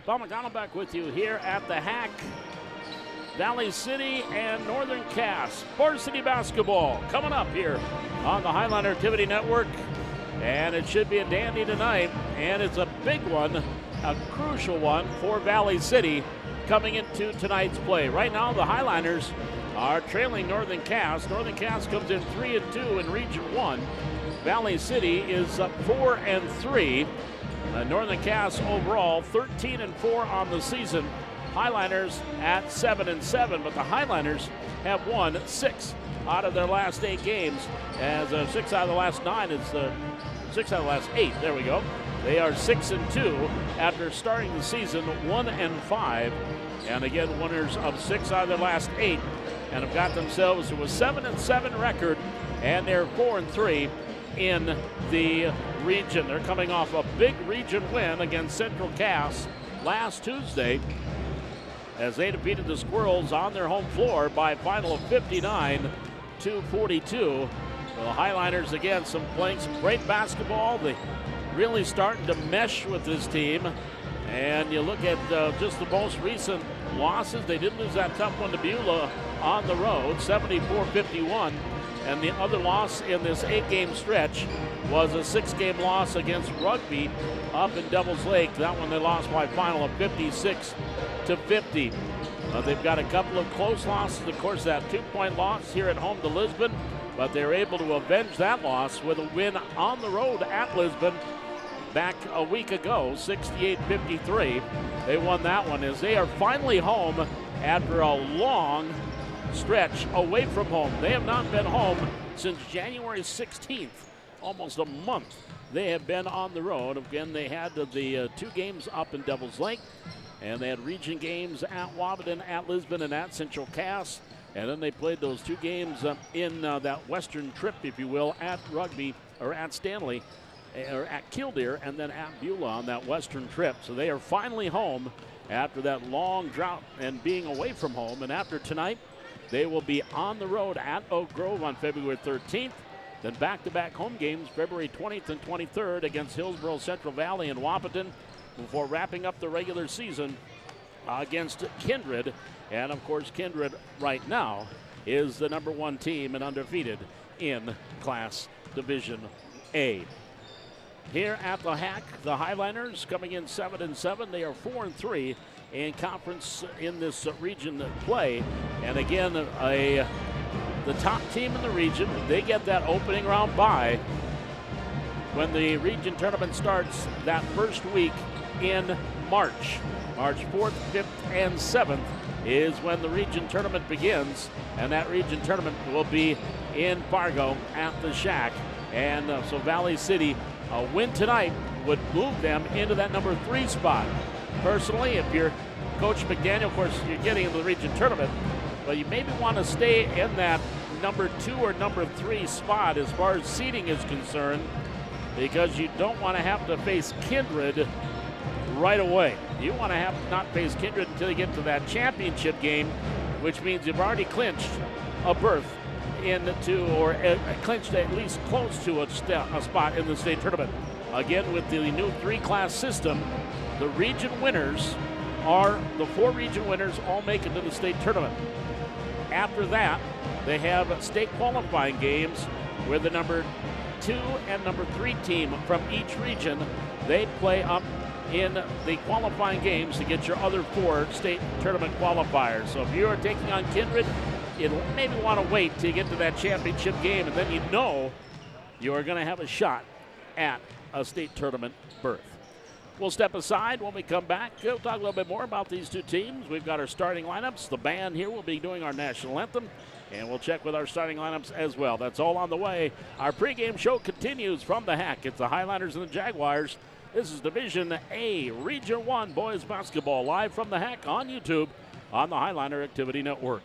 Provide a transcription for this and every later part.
Bob McDonald back with you here at the Hack. Valley City and Northern Cass. Varsity basketball coming up here on the Highliner Activity Network. And it should be a dandy tonight. And it's a big one, a crucial one for Valley City coming into tonight's play. Right now, the Highliners are trailing Northern Cass. Northern Cass comes in 3-2 in Region 1. Valley City is up 4-3. Northern Cass overall 13-4 on the season. Highliners at 7-7, but the Highliners have won 6 out of their last 8 games. As 6 out of the last 9 is 6 out of the last 8. There we go. They are 6-2 after starting the season 1-5, and again winners of 6 out of their last 8, and have got themselves to a 7-7 record, and they're 4-3 in the region. They're coming off a big region win against Central Cass last Tuesday as they defeated the Squirrels on their home floor by a final of 59-42. The Highliners again playing some great basketball. They really starting to mesh with this team. And you look at just the most recent losses. They did lose that tough one to Beulah on the road, 74-51. And the other loss in this 8-game stretch was a 6-game loss against Rugby up in Devils Lake. That one they lost by a final of 56-50. They've got a couple of close losses. Of course, that 2-point loss here at home to Lisbon, but they were able to avenge that loss with a win on the road at Lisbon back a week ago, 68-53. They won that one as they are finally home after a long stretch away from home. They have not been home since January 16th, almost a month. They have been on the road. Again, they had the 2 games up in Devils Lake, and they had region games at Wabaton, at Lisbon, and at Central Cass. And then they played those 2 games in that western trip, if you will, at Rugby, or at Stanley, or at Killdeer, and then at Beulah on that western trip. So they are finally home after that long drought and being away from home. And after tonight, they will be on the road at Oak Grove on February 13th. Then back-to-back home games February 20th and 23rd against Hillsborough, Central Valley, and Wapaton before wrapping up the regular season against Kindred. And, of course, Kindred right now is the number 1 team and undefeated in Class Division A. Here at the Hack, the Highliners coming in 7-7. They are 4-3 in conference in this region play. And again, the top team in the region, they get that opening round bye when the region tournament starts that first week in March. March 4th, 5th, and 7th is when the region tournament begins, and that region tournament will be in Fargo at the Shack. And so Valley City, a win tonight would move them into that number 3 spot. Personally, if you're Coach McDaniel, of course, you're getting into the region tournament, but you maybe want to stay in that number 2 or number 3 spot as far as seeding is concerned, because you don't want to have to face Kindred right away. You want to not face Kindred until you get to that championship game, which means you've already clinched a berth into, or clinched at least close to a spot in the state tournament. Again, with the new 3-class system, the region winners are the 4 region winners all make it to the state tournament. After that, they have state qualifying games where the number 2 and number 3 team from each region, they play up in the qualifying games to get your other 4 state tournament qualifiers. So if you are taking on Kindred, you maybe want to wait till you get to that championship game, and then you know you are going to have a shot at a state tournament berth. We'll step aside when we come back. We'll talk a little bit more about these 2 teams. We've got our starting lineups. The band here will be doing our national anthem, and we'll check with our starting lineups as well. That's all on the way. Our pregame show continues from the Hack. It's the Highliners and the Jaguars. This is Division A, Region 1 boys basketball, live from the Hack on YouTube on the Highliner Activity Network.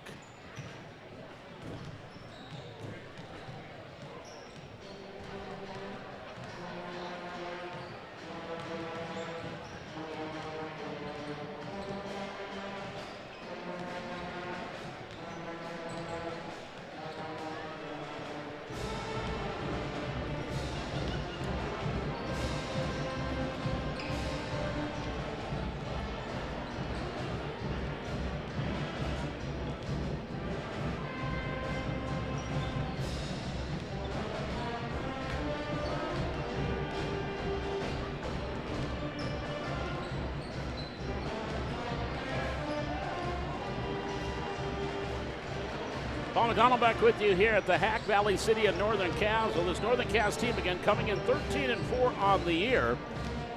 Paul McConnell back with you here at the Hack, Valley City and Northern Cass. Well, this Northern Cass team again coming in 13-4 on the year.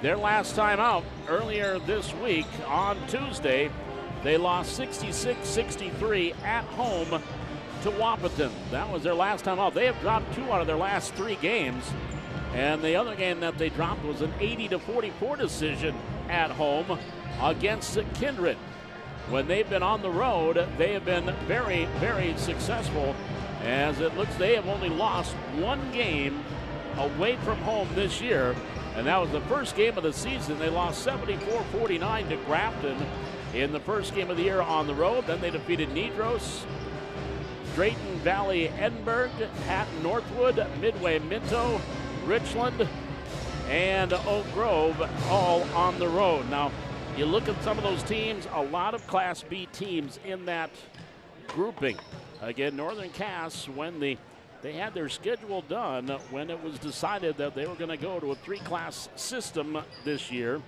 Their last time out earlier this week on Tuesday, they lost 66-63 at home to Wahpeton. That was their last time out. They have dropped 2 out of their last 3 games. And the other game that they dropped was an 80-44 decision at home against Kindred. When they've been on the road, they have been very, very successful. As it looks, they have only lost 1 game away from home this year, and that was the first game of the season. They lost 74-49 to Grafton in the first game of the year on the road. Then they defeated Nedros, Drayton Valley Edinburgh, Hatton Northwood, Midway Minto, Richland, and Oak Grove, all on the road. Now, you look at some of those teams, a lot of Class B teams in that grouping. Again, Northern Cass, when they had their schedule done, when it was decided that they were going to go to a 3-class system this year,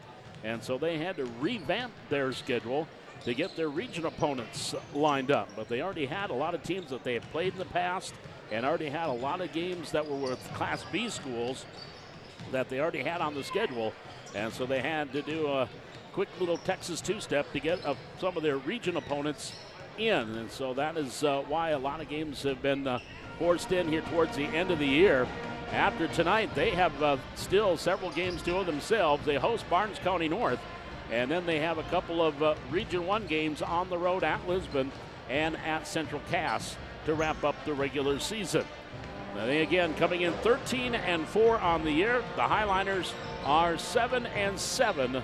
and so they had to revamp their schedule to get their region opponents lined up. But they already had a lot of teams that they had played in the past and already had a lot of games that were with Class B schools that they already had on the schedule, and so they had to do a quick little Texas two-step to get some of their region opponents in. And so that is why a lot of games have been forced in here towards the end of the year. After tonight, they have still several games to themselves. They host Barnes County North, and then they have a couple of Region 1 games on the road at Lisbon and at Central Cass to wrap up the regular season. Now they again coming in 13-4 on the year. The Highliners are 7-7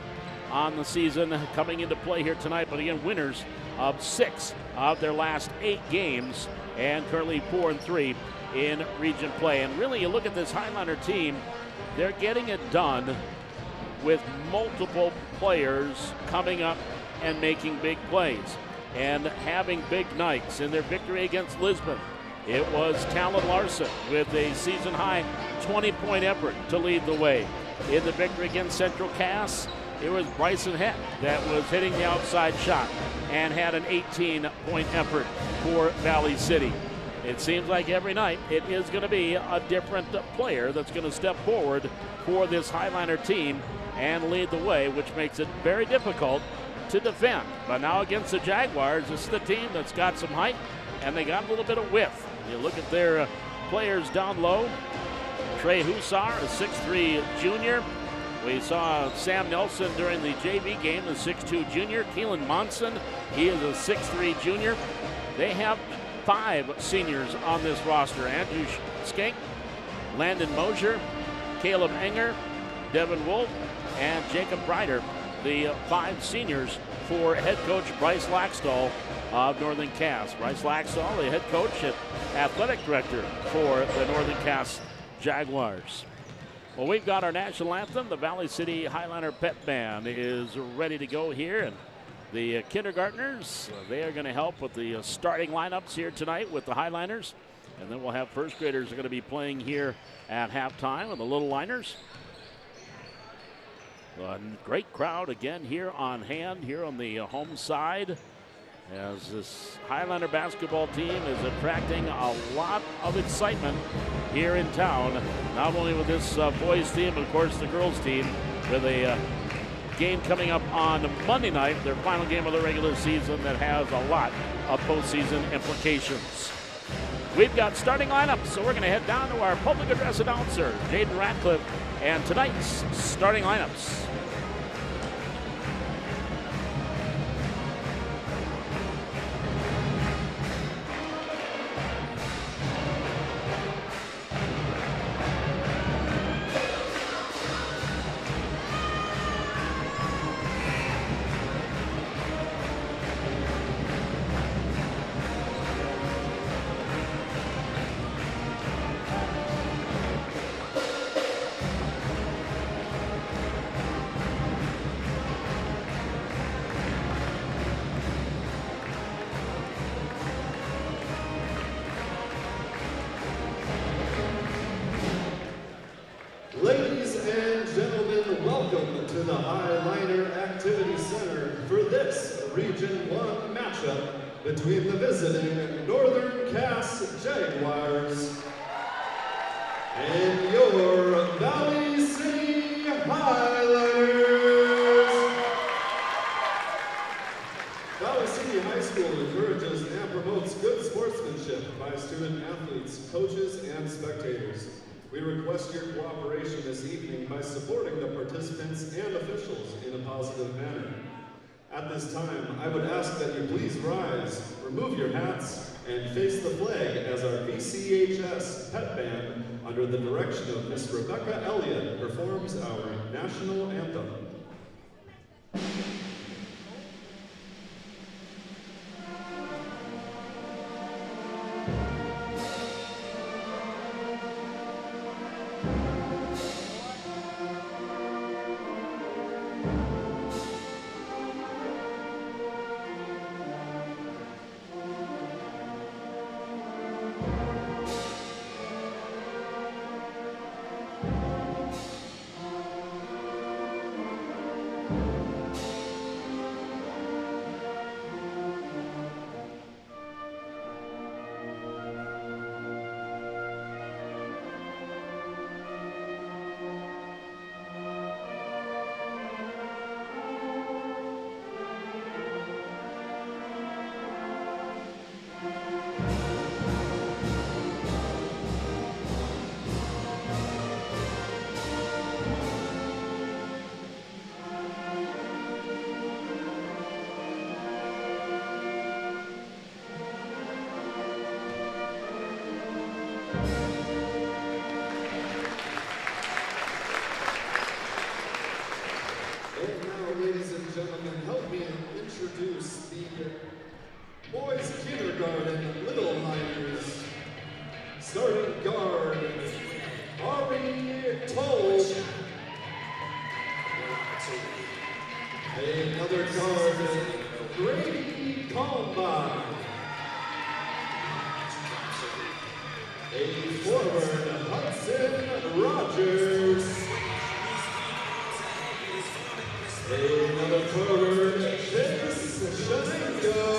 on the season coming into play here tonight, but again, winners of 6 of their last 8 games and currently 4-3 in region play. And really, you look at this Highliner team, they're getting it done with multiple players coming up and making big plays and having big nights. In their victory against Lisbon, it was Talon Larson with a season-high 20-point effort to lead the way. In the victory against Central Cass, it was Bryson Heck that was hitting the outside shot and had an 18-point effort for Valley City. It seems like every night it is going to be a different player that's going to step forward for this Highliner team and lead the way, which makes it very difficult to defend. But now against the Jaguars, this is the team that's got some height and they got a little bit of width. You look at their players down low. Trey Hussar, a 6'3 junior. We saw Sam Nelson during the JV game, the 6'2 junior. Keelan Monson, he is a 6'3 junior. They have 5 seniors on this roster. Andrew Skank, Landon Mosier, Caleb Enger, Devin Wolf, and Jacob Ryder, the 5 seniors for head coach Bryce Laxdal of Northern Cass. Bryce Laxdal, the head coach and athletic director for the Northern Cass Jaguars. Well, we've got our national anthem. The Valley City Highliner Pep Band is ready to go here, and the kindergartners, they are going to help with the starting lineups here tonight with the Highliners, and then we'll have first graders are going to be playing here at halftime with the Little Liners. A great crowd again here on hand, here on the home side, as this Highliner basketball team is attracting a lot of excitement here in town, not only with this boys team, but of course the girls team, with a game coming up on Monday night, their final game of the regular season that has a lot of postseason implications. We've got starting lineups, so we're going to head down to our public address announcer, Jaden Ratcliffe, and tonight's starting lineups. Ladies and gentlemen, welcome to the Highliner Activity Center for this Region 1 matchup between the visiting Northern Cass Jaguars and your Valley City Highlanders. Valley City High School encourages and promotes good sportsmanship by student athletes, coaches, and spectators. We request your cooperation this evening by supporting the participants and officials in a positive manner. At this time, I would ask that you please rise, remove your hats, and face the flag as our VCHS pet band, under the direction of Miss Rebecca Elliott, performs our national anthem. Introduce the boys kindergarten Little Miners. Starting guard, Ari Toll. Another guard, Grady Kalmbach. A forward, Hudson Rogers. Another forward, Chase Shenenko.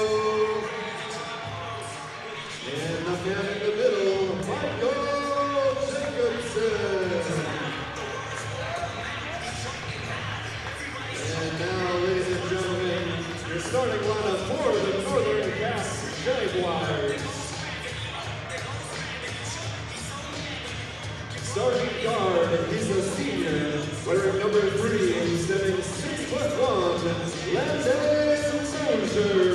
And the man in the middle, Michael Jacobson. And now, ladies and gentlemen, your starting lineup for the Northern Cass Jaguars. Starting guard, he's a senior, wearing number 3, standing 6'1", Landon Soldier.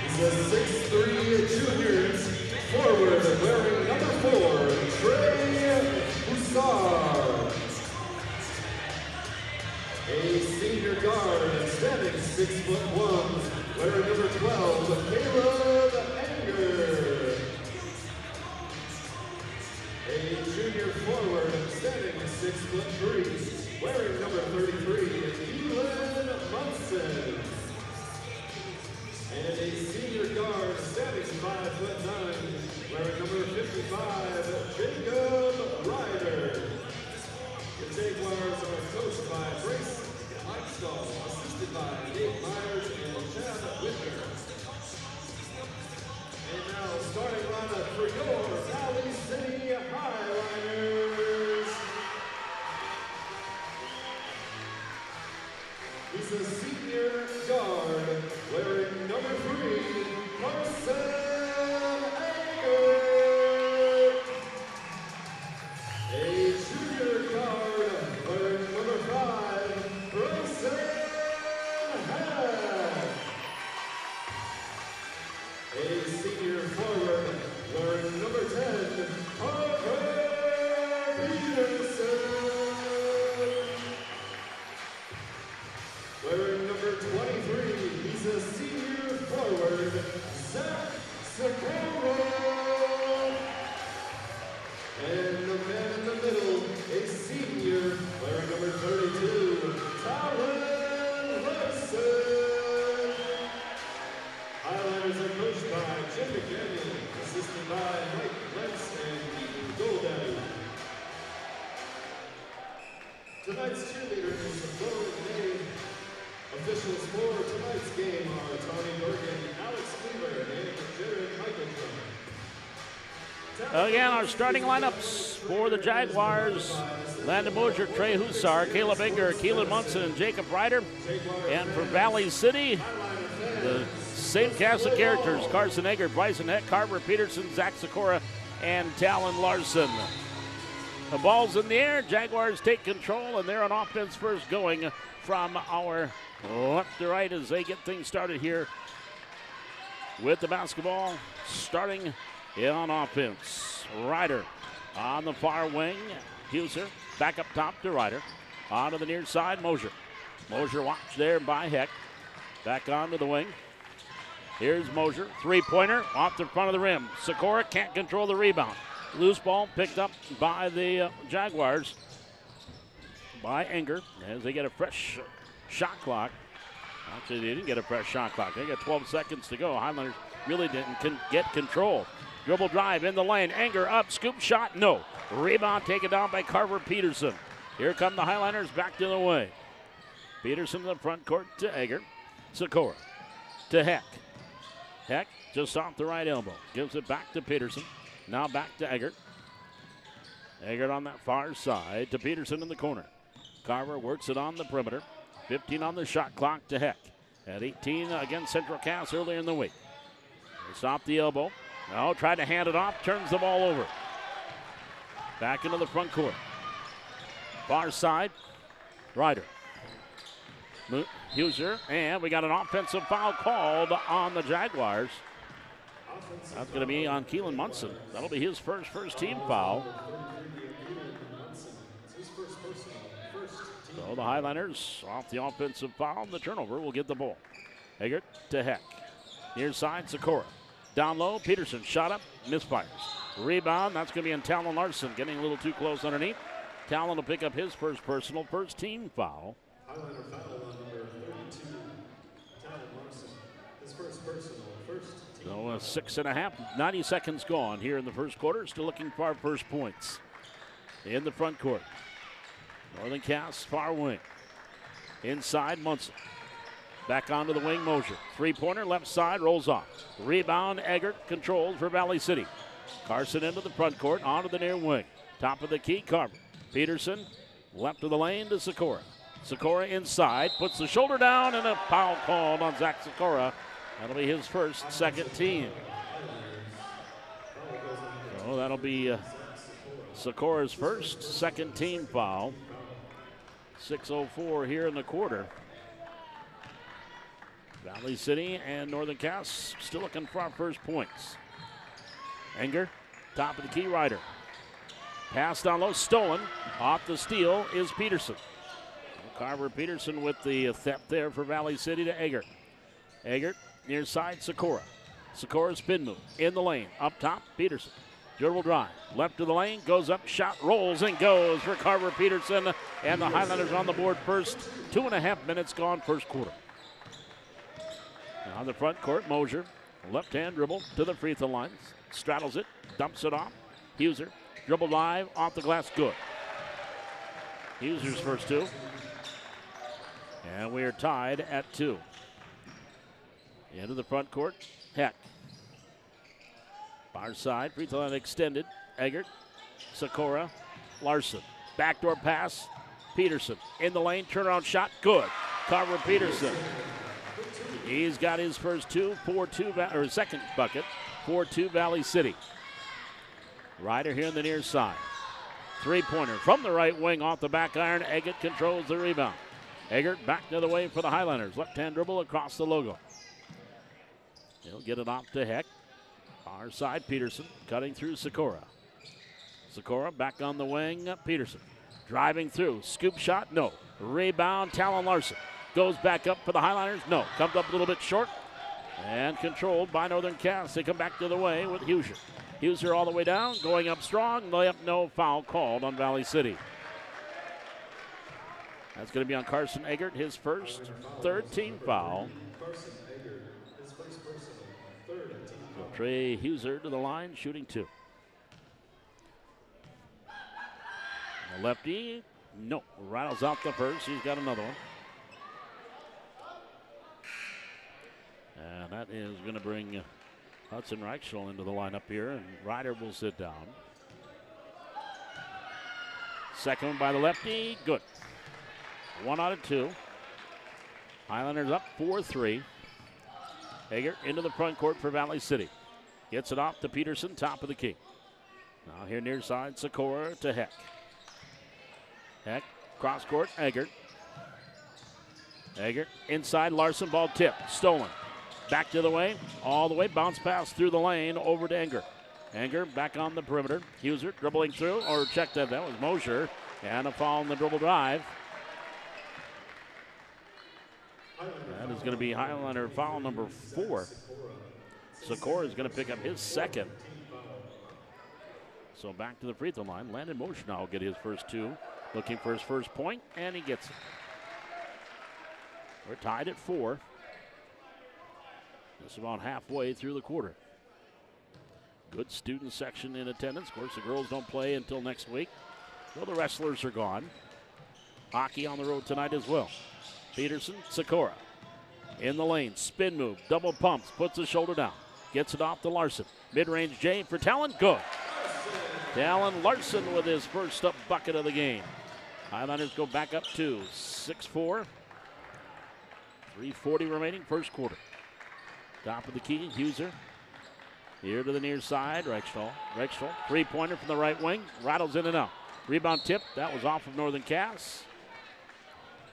He's a 6'3" junior, forward, wearing number 4, Trey Hussar. A senior guard, standing 6'1", wearing number 12, Caleb Anger. A junior forward, standing 6'3", wearing number 33, Keelan Munson. And a senior guard, standing 5'9", wearing number 55, Jacob Ryder. The Jaguars are coached by Brace Heimstall, assisted by Nate Myers and Chad Whitner. And now, starting lineup for your Valley City Highlanders. He's a senior guard, wearing number 3, Carson Anger. A junior guard, wearing number 5, Bryson Hack. A senior forward, wearing number 10, Parker Peterson. Wearing number 23, he's a senior forward, Zach Sakura. And the man in the middle, a senior, wearing number 32, Talon Larson. Highlanders are coached by Jim McDaniel, assisted by Mike Lentz and Keaton Goldaddy. Tonight's cheerleader is Lauren May, Officials for tonight's game are Tommy Bergen, Alex Cleaver, and Jared Michelson. Again, our starting lineups for the Jaguars: Landon Mosier, Trey Hussar, Caleb Enger, Keelan Munson, and Jacob Ryder. And for Valley City, the same cast of characters: Carson Eger, Bryson Heck, Carver Peterson, Zach Sikora, and Talon Larson. The ball's in the air. Jaguars take control, and they're on offense first, going from our left to right as they get things started here with the basketball starting on offense. Ryder on the far wing. Huser back up top to Ryder. On to the near side, Mosier. Mosier watched there by Heck. Back onto the wing. Here's Mosier, three-pointer off the front of the rim. Sikora can't control the rebound. Loose ball picked up by the Jaguars by Enger as they get a fresh shot clock. Actually, they didn't get a fresh shot clock. They got 12 seconds to go. Highlanders really didn't get control. Dribble drive in the lane. Enger up, scoop shot, no. Rebound taken down by Carver Peterson. Here come the Highlanders back to the way. Peterson in the front court to Eger. Sikora to Heck. Heck just off the right elbow. Gives it back to Peterson. Now back to Eggert. Eggert on that far side to Peterson in the corner. Carver works it on the perimeter. 15 on the shot clock to Heck. At 18 against Central Cass earlier in the week. Stop the elbow. Now tried to hand it off. Turns the ball over. Back into the front court. Far side. Ryder. Huser. And we got an offensive foul called on the Jaguars. That's going to be on Keelan Munson. That'll be his first team foul. So the Highlanders off the offensive foul. The turnover will get the ball. Eggert to Heck. Near side, Sikora. Down low, Peterson shot up, misfires. Rebound, that's going to be on Talon Larson, getting a little too close underneath. Talon will pick up his first team foul. Highlander foul on number 32, Talon Larson. His first personal, So 6.5, 90 seconds gone here in the first quarter. Still looking for our first points. In the front court. Northern Cass, far wing. Inside, Munson. Back onto the wing, Mosier. Three-pointer, left side, rolls off. Rebound, Eggert controls for Valley City. Carson into the front court, onto the near wing. Top of the key, Carver. Peterson, left of the lane to Sikora. Sikora inside, puts the shoulder down, and a foul called on Zach Sikora. That'll be his second team. So that'll be Sikora's second team foul. 6:04 here in the quarter. Valley City and Northern Cass still looking for our first points. Enger, top of the key, Ryder. Pass down low, stolen. Off the steal is Peterson. Carver Peterson with the theft there for Valley City to Eggert. Eggert near side, Sikora. Sikora spin move in the lane. Up top, Peterson. Dribble drive. Left of the lane, goes up, shot, rolls, and goes for Carver Peterson. And the Highlanders on the board first. 2.5 minutes gone, first quarter. On the front court, Mosier. Left-hand dribble to the free throw line. Straddles it, dumps it off. Huser. Dribble drive, off the glass, good. Huser's first two. And we are tied at 2. Into the front court, Heck. Far side, free throw line extended. Eggert, Sikora, Larson. Backdoor pass, Peterson. In the lane, turnaround shot, good. Carver Peterson. He's got his first two, 4-2, or second bucket, 4-2 Valley City. Ryder here in the near side. Three-pointer from the right wing off the back iron. Eggert controls the rebound. Eggert back the other way for the Highlanders. Left-hand dribble across the logo. He'll get it off to Heck. Far side, Peterson cutting through Sikora. Sikora back on the wing, Peterson. Driving through, scoop shot, no. Rebound, Talon Larson. Goes back up for the Highlanders, no. Comes up a little bit short and controlled by Northern Cass. They come back the other way with Huser. Huser all the way down, going up strong, layup, no, foul called on Valley City. That's going to be on Carson Eggert, his third team foul. So Trey Huser to the line, shooting 2. The lefty, no, rattles out the first. He's got another one. And that is going to bring Hudson Reichel into the lineup here, and Ryder will sit down. Second one by the lefty, good. 1 out of 2. Highlanders up 4-3. Hager into the front court for Valley City. Gets it off to Peterson, top of the key. Now here near side, Sikora to Heck. Heck, cross court, Eggert. Eggert inside, Larson, ball tipped, stolen. Back to the way, all the way, bounce pass through the lane over to Enger. Enger back on the perimeter. Huser dribbling through, or checked that was Mosher, and a foul on the dribble drive. That is going to be Highlander foul number 4. Sikora is going to pick up his second. So back to the free throw line. Landon Mosher now will get his first 2. Looking for his first point, and he gets it. We're tied at 4. This is about halfway through the quarter. Good student section in attendance. Of course, the girls don't play until next week. Well, the wrestlers are gone. Hockey on the road tonight as well. Peterson, Sikora. In the lane, spin move, double pumps, puts the shoulder down. Gets it off to Larson. Mid-range J for Talon, good. Talon Larson with his first up bucket of the game. Highlanders go back up to 6-4. 3:40 remaining, first quarter. Top of the key, Huser. Here to the near side, Reichel. Three-pointer from the right wing, rattles in and out. Rebound tip, that was off of Northern Cass.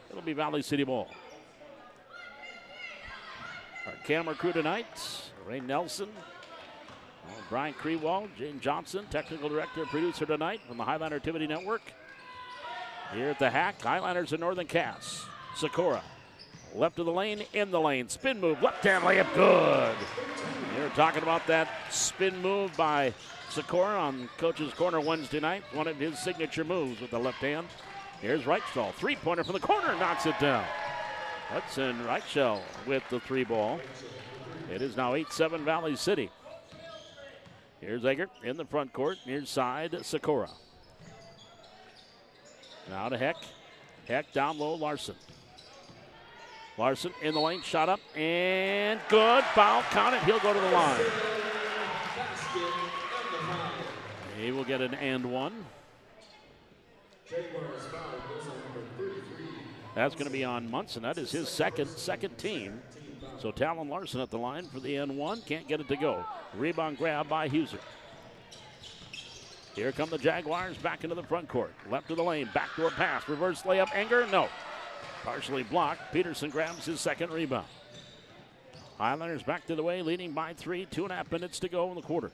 It'll be Valley City ball. Our camera crew tonight, Ray Nelson, Brian Krewald, Jane Johnson, technical director, producer tonight from the Highlander Activity Network. Here at the Hack, Highlanders in Northern Cass. Sikora, left of the lane, in the lane. Spin move, left-hand layup, good. You're talking about that spin move by Sikora on Coach's Corner Wednesday night. One of his signature moves with the left hand. Here's Reichel, three-pointer from the corner, knocks it down. Hudson Reichel with the 3 ball. It is now 8-7 Valley City. Here's Eggert in the front court, near side, Sikora. Now to Heck. Heck down low, Larson. Larson in the lane, shot up, and good. Foul, count it, he'll go to the line. He will get an and 1. That's going to be on Munson. That is his second team. So Talon Larson at the line for the N1. Can't get it to go. Rebound grab by Huser. Here come the Jaguars back into the front court. Left of the lane, backdoor pass, reverse layup, Enger, no. Partially blocked. Peterson grabs his second rebound. Highlanders back to the way, leading by 3. 2.5 minutes to go in the quarter.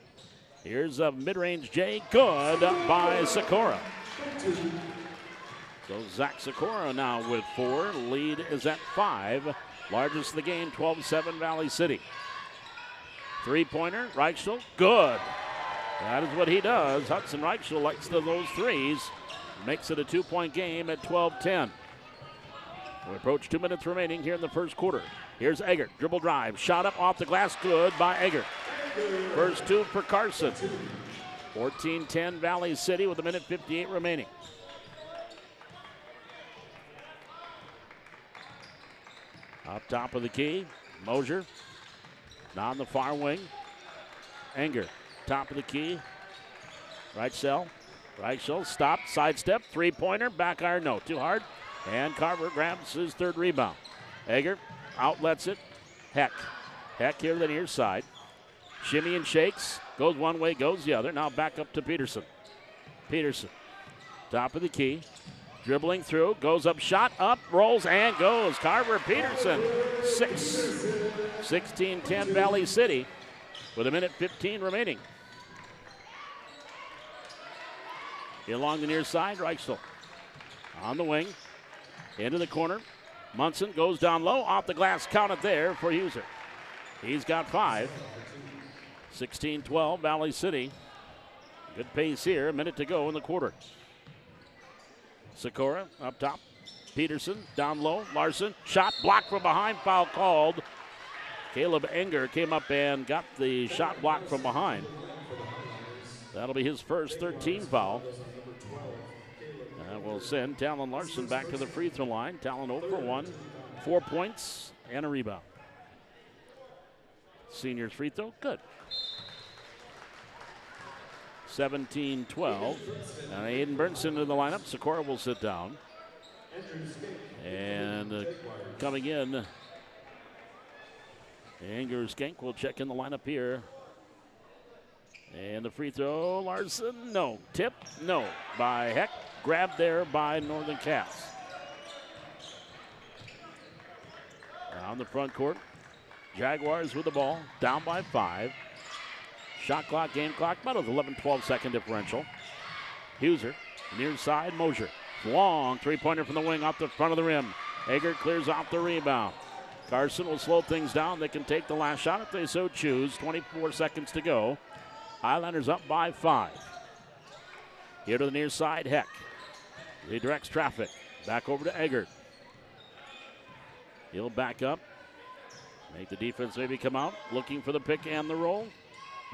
Here's a mid-range J, good by Sikora. So Zach Sikora now with 4. Lead is at 5. Largest of the game, 12-7 Valley City. Three-pointer, Reichel, good. That is what he does. Hudson Reichel likes those threes. Makes it a 2-point game at 12-10. We approach 2 minutes remaining here in the first quarter. Here's Eggert, dribble drive, shot up off the glass, good by Eggert. First 2 for Carson. 14-10 Valley City with 1:58 remaining. Up top of the key, Mosier. Now on the far wing, Enger. Top of the key, Reichel. Stop, sidestep, three-pointer, back iron, no, too hard. And Carver grabs his 3rd rebound. Eggert outlets it. Heck here to the near side. Shimmy and shakes, goes one way, goes the other. Now back up to Peterson. Top of the key. Dribbling through, goes up, shot up, rolls, and goes. Carver Peterson, 6. 16-10 Valley City with 1:15 remaining. Along the near side, Reichel on the wing, into the corner. Munson goes down low, off the glass, count it there for Huser. He's got 5. 16-12 Valley City. Good pace here, 1 minute to go in the quarter. Sikora up top. Peterson down low. Larson shot blocked from behind. Foul called. Caleb Enger came up and got the shot blocked from behind. That'll be his first 13 foul. And we'll send Talon Larson back to the free throw line. Talon 0 for 1. 4 points and a rebound. senior's free throw. Good. 17-12. And Aiden Burnson into the lineup. Sikora will sit down. And coming in, Anger Skank will check in the lineup here. And the free throw, Larson, no. Tip, no. By Heck. Grabbed there by Northern Cass. On the front court, Jaguars with the ball, down by 5. Shot clock, game clock, about an 11-12 second differential. Huser, near side, Mosier. Long three-pointer from the wing off the front of the rim. Eggert clears off the rebound. Carson will slow things down. They can take the last shot if they so choose. 24 seconds to go. Highlanders up by 5. Here to the near side, Heck. He directs traffic. Back over to Eggert. He'll back up. Make the defense maybe come out. Looking for the pick and the roll.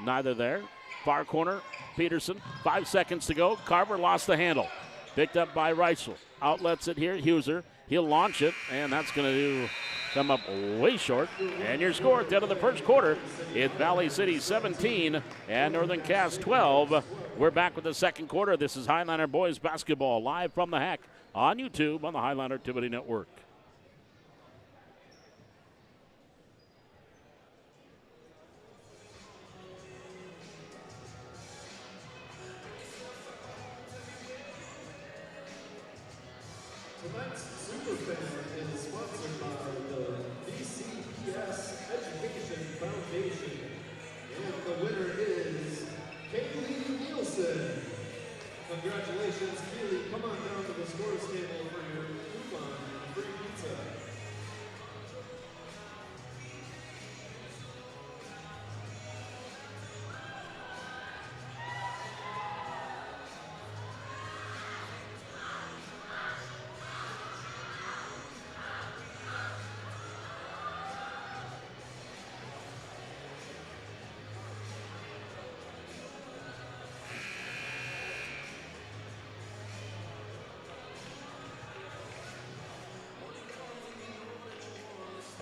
Neither there. Far corner, Peterson. 5 seconds to go. Carver lost the handle. Picked up by Reitzel. Outlets it here, Huser. He'll launch it, and that's going to come up way short. And your score at the end of the first quarter is Valley City 17 and Northern Cass 12. We're back with the second quarter. This is Highlander Boys Basketball live from the Hack on YouTube on the Highlander Activity Network. Tonight's Superfan is sponsored by the VCPS Education Foundation. And the winner is Kaylee Nielsen. Congratulations, Kaylee. Come on down to the scores table for your coupon and free pizza.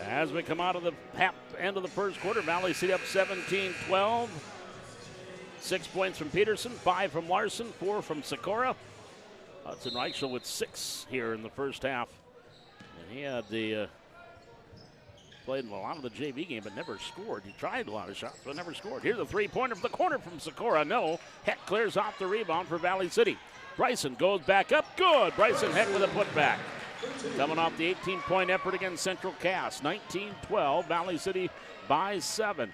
As we come out of the end of the first quarter, Valley City up 17-12. 6 points from Peterson, 5 from Larson, 4 from Sikora. Hudson Reichel with 6 here in the first half. And he had played in a lot of the JV game, but never scored. He tried a lot of shots, but never scored. Here's a three-pointer from the corner from Sikora. No. Heck clears off the rebound for Valley City. Bryson goes back up. Good. Bryson Heck with a putback. Coming off the 18-point effort against Central Cass. 19-12, Valley City by 7.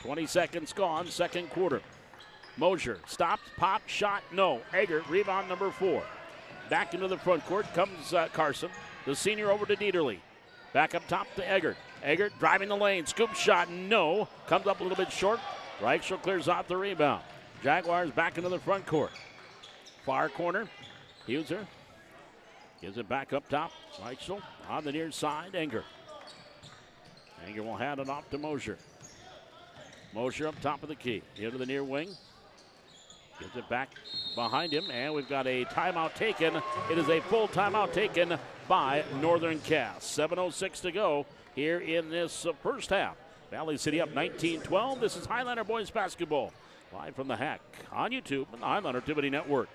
20 seconds gone, second quarter. Mosier stops, pop, shot, no. Eggert, rebound number 4. Back into the front court comes Carson. The senior over to Dieterle. Back up top to Eggert. Eggert driving the lane, scoop shot, no. Comes up a little bit short. Reichel clears off the rebound. Jaguars back into the front court. Far corner, Huser. Gives it back up top. Reichel on the near side. Enger. Enger will hand it off to Mosier. Mosier up top of the key. Here to the near wing. Gives it back behind him. And we've got a timeout taken. It is a full timeout taken by Northern Cass. 7:06 to go here in this first half. Valley City up 19-12. This is Highlander Boys Basketball. Live from the Hack on YouTube and the Highlander Activity Network.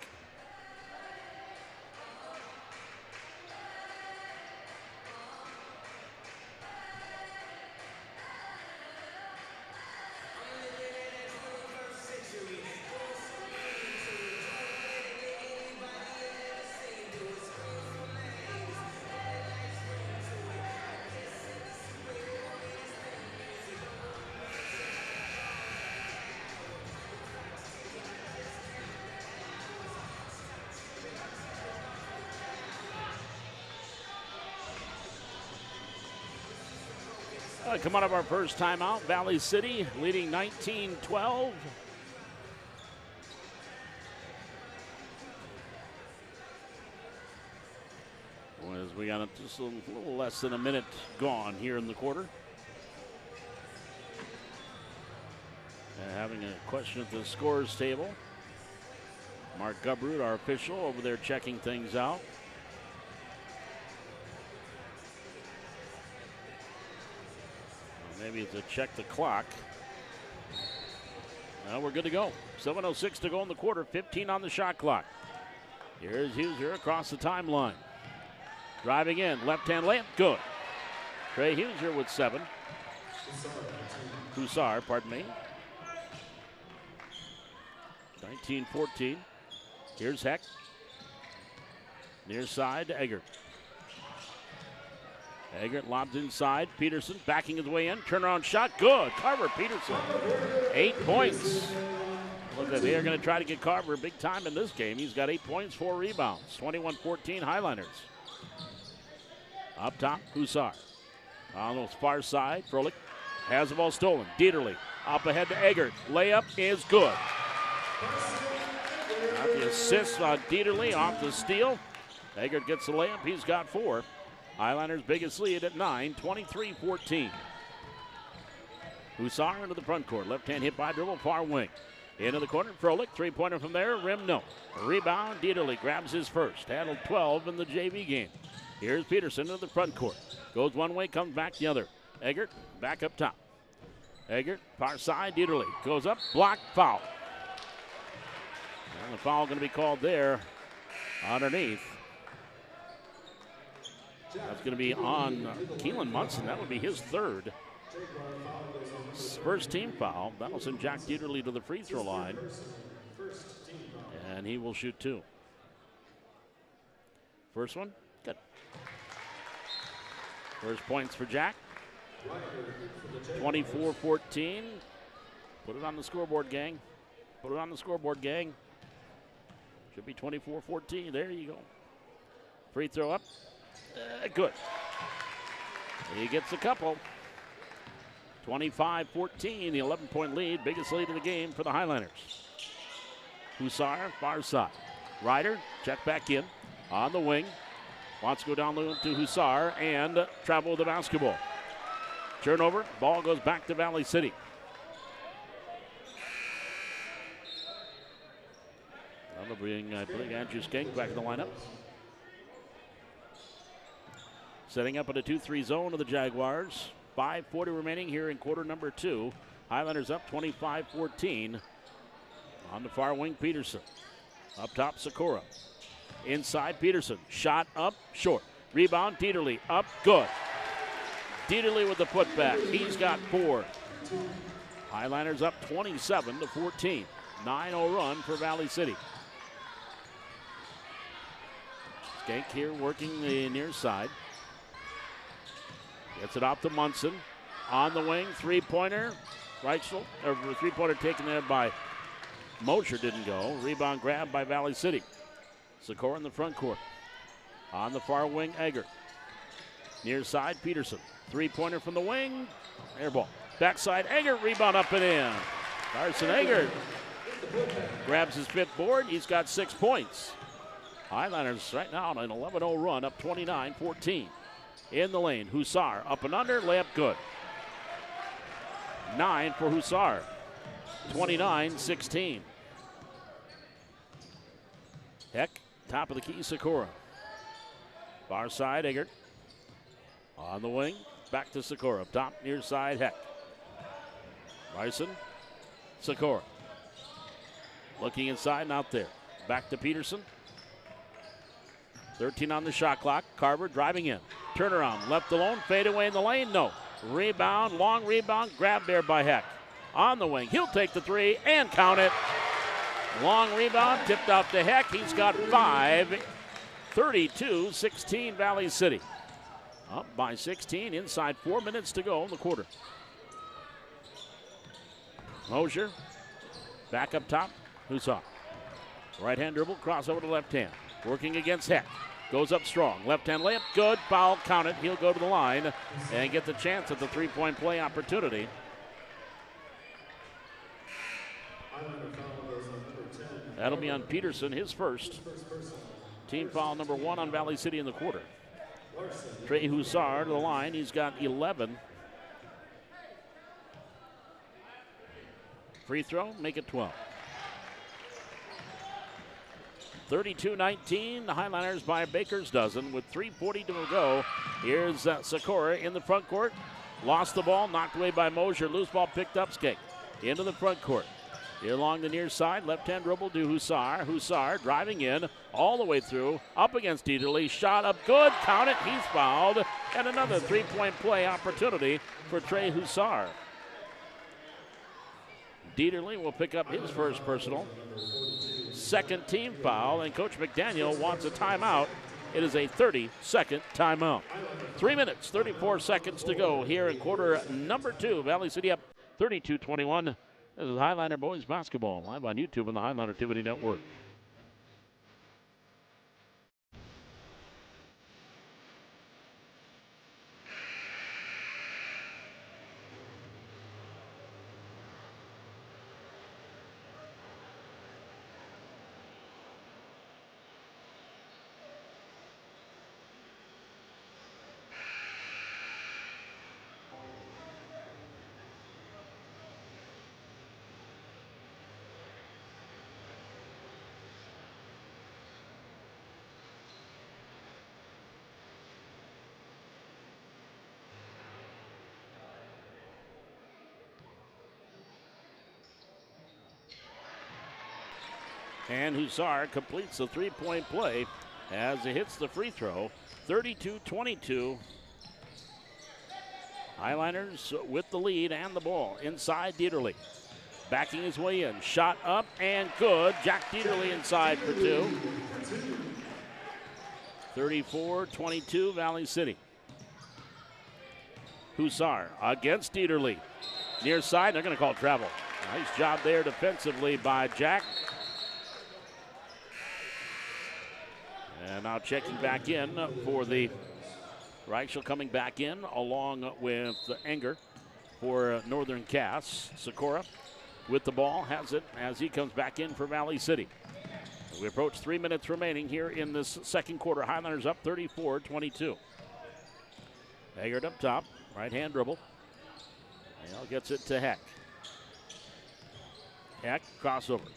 Come out of our first timeout, Valley City leading 19-12. As we got just a little less than a minute gone here in the quarter. Having a question at the scores table. Mark Gubrud, our official, over there checking things out. Maybe to check the clock. Now we're good to go. 7:06 to go in the quarter, 15 on the shot clock. Here's Huser across the timeline. Driving in, left-hand layup, good. Trey Huser with 7. Hussar, pardon me. 19-14. Here's Heck. Near side to Eggert. Eggert lobs inside. Peterson backing his way in. Turnaround shot. Good. Carver Peterson. 8 points. Look like they are going to try to get Carver big time in this game. He's got 8 points, 4 rebounds. 21-14 Highlanders. Up top, Hussar. On the far side, Froelich has the ball stolen. Dieterle up ahead to Eggert. Layup is good. Got the assist on Dieterle off the steal. Eggert gets the layup. He's got 4. Highlanders' biggest lead at 9, 23-14. Hussar into the front court. Left-hand hit by dribble, far wing. Into the corner, Froelich. 3-pointer from there, rim no. Rebound, Dieterle grabs his first. Handled 12 in the JV game. Here's Peterson into the front court. Goes one way, comes back the other. Eggert back up top. Eggert, far side, Dieterle goes up, block, foul. And the foul going to be called there underneath. That's going to be on Keelan Munson. That would be his 3rd. First team foul. That'll send Jack Dieterle to the free throw line. And he will shoot 2. First one, good. First points for Jack. 24-14. Put it on the scoreboard, gang. Put it on the scoreboard, gang. Should be 24-14. There you go. Free throw up. Good. He gets a couple. 25-14, the 11-point lead. Biggest lead of the game for the Highlanders. Hussar, far side. Ryder, check back in. On the wing. Wants to go down low to Hussar and travel with the basketball. Turnover. Ball goes back to Valley City. That'll bring, I believe, Andrew Skank back in the lineup. Setting up in a 2-3 zone of the Jaguars. 5:40 remaining here in quarter number 2. Highlanders up 25-14. On the far wing, Peterson. Up top, Sikora. Inside, Peterson. Shot up, short. Rebound, Dieterle. Up, good. Dieterle with the putback. He's got 4. Highlanders up 27-14. 9-0 run for Valley City. Skank here working the near side. Gets it off to Munson. On the wing, 3-pointer. Reichel, or 3-pointer taken there by Mosher, didn't go. Rebound grab by Valley City. Sikora in the front court. On the far wing, Eggert. Near side, Peterson. 3-pointer from the wing. Air ball. Backside, Eggert. Rebound up and in. Carson Eggert grabs his 5th board. He's got 6 points. Highlanders right now on an 11-0 run, up 29-14. In the lane, Hussar up and under, layup good. 9 for Hussar. 29-16. Heck, top of the key, Sikora. Far side, Eggert. On the wing, back to Sikora. Top, near side, Heck. Bryson, Sikora. Looking inside and out there. Back to Peterson. 13 on the shot clock. Carver driving in. Turnaround, left alone, fade away in the lane, no. Rebound, long rebound, grabbed there by Heck. On the wing, he'll take the 3 and count it. Long rebound, tipped out to Heck. He's got 5. 32-16 Valley City. Up by 16, inside 4 minutes to go in the quarter. Mosher, back up top, Hussar. Right-hand dribble, crossover to left hand. Working against Heck. Goes up strong. Left-hand layup, good. Foul, count it. He'll go to the line and get the chance at the 3-point play opportunity. That'll be on Peterson, his first. Team foul number 1 on Valley City in the quarter. Trey Hussar to the line. He's got 11. Free throw, make it 12. 32-19, the Highlanders by a baker's dozen with 3:40 to go. Here's Sikora in the front court. Lost the ball, knocked away by Mosier. Loose ball picked up, Skate. Into the front court. Here along the near side, left-hand dribble to Hussar. Hussar driving in all the way through, up against Dieterle. Shot up good, count it, he's fouled. And another three-point play opportunity for Trey Hussar. Dieterle will pick up his first personal. Second team foul, and Coach McDaniel wants a timeout. It is a 30-second timeout. 3 minutes, 34 seconds to go here in quarter number 2. Valley City up 32-21. This is Highliner Boys Basketball, live on YouTube on the Highliner Activity Network. And Hussar completes the three-point play as he hits the free throw. 32-22. Highliners with the lead and the ball inside Dieterle. Backing his way in. Shot up and good. Jack Dieterle inside for two. 34-22 Valley City. Hussar against Dieterle. Near side, they're going to call travel. Nice job there defensively by Jack. And now checking back in for the Reichel coming back in along with Enger for Northern Cass. Sikora with the ball, has it as he comes back in for Valley City. We approach 3 minutes remaining here in this second quarter. Highlanders up 34-22. Eggert up top, right-hand dribble. Now gets it to Heck. Heck, crossover,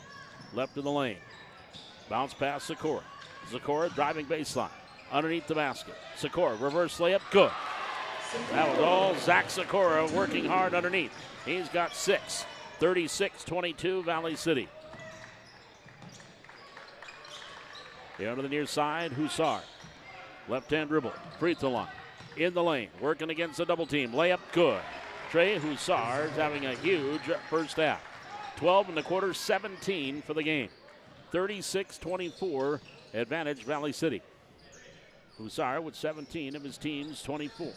left of the lane. Bounce pass Sikora. Sikora driving baseline, underneath the basket. Sikora, reverse layup, good. That was all Zach Sikora working hard underneath. He's got 6. 36-22 Valley City. Here to the near side, Hussar. Left-hand dribble, free throw line. In the lane, working against the double team. Layup, good. Trey Hussar is having a huge first half. 12 in the quarter, 17 for the game. 36-24. Advantage Valley City. Hussar with 17 of his team's 24.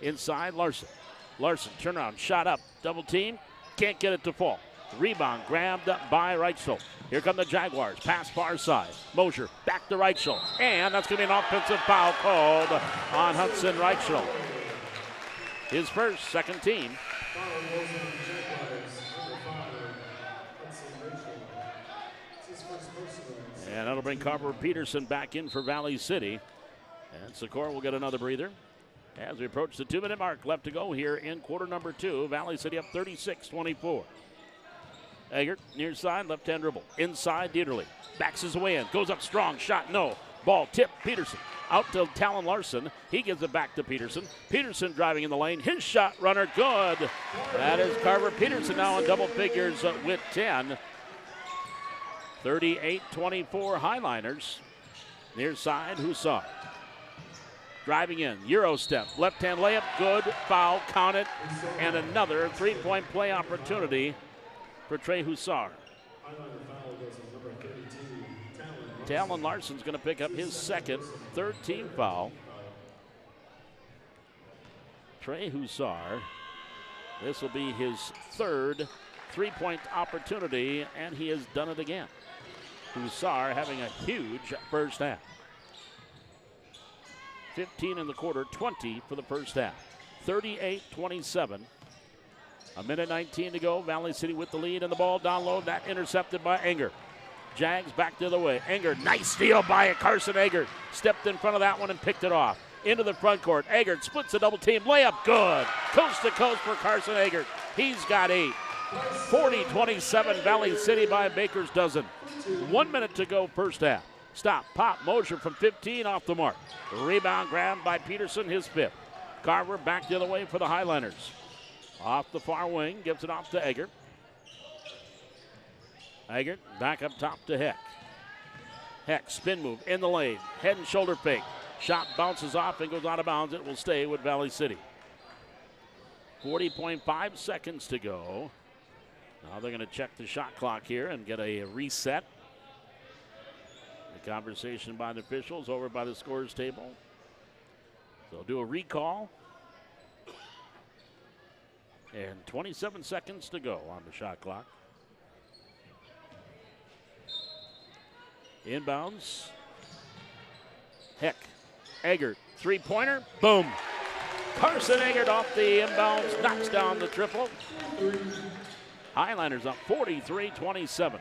Inside, Larson. Larson, turnaround, shot up, double team, can't get it to fall. Rebound grabbed up by Reichel. Here come the Jaguars, pass far side. Mosier, back to Reichel, and that's going to be an offensive foul called on Hudson Reichel. His first, second team. And that'll bring Carver Peterson back in for Valley City. And Sikora will get another breather. As we approach the 2-minute mark, left to go here in quarter number 2. Valley City up 36-24. Eggert, near side, left-hand dribble. Inside, Dieterle. Backs his way in. Goes up strong. Shot, no. Ball tipped, Peterson. Out to Talon Larson. He gives it back to Peterson. Peterson driving in the lane. His shot runner, good. That is Carver Peterson now in double figures with 10. 38-24 Highliners. Near side, Hussar. Driving in, Euro step, left-hand layup, good, foul, count it, and another three-point play opportunity for Trey Hussar. Talon Larson's going to pick up his second, third team foul. Trey Hussar, this will be his third three-point opportunity, and he has done it again. Hussar having a huge first half. 15 in the quarter, 20 for the first half. 38-27. A minute 19 to go. Valley City with the lead and the ball down low. That intercepted by Enger. Jags back the other way. Enger, nice steal by Carson Eggert. Stepped in front of that one and picked it off. Into the front court. Eggert splits the double team. Layup, good. Coast to coast for Carson Eggert. He's got 8. 40-27 Valley City by Baker's dozen. 1 minute to go first half. Stop, pop, Mosier from 15 off the mark. Rebound grabbed by Peterson, his fifth. Carver back the other way for the Highlanders. Off the far wing, gives it off to Eggert. Eggert back up top to Heck. Heck, spin move in the lane, head and shoulder fake. Shot bounces off and goes out of bounds. It will stay with Valley City. 40.5 seconds to go. Now they're going to check the shot clock here and get a reset. The conversation by the officials over by the scores table. They'll do a recall. And 27 seconds to go on the shot clock. Inbounds. Heck. Eggert, three-pointer, boom. Carson Eggert off the inbounds, knocks down the triple. Highlanders up 43-27.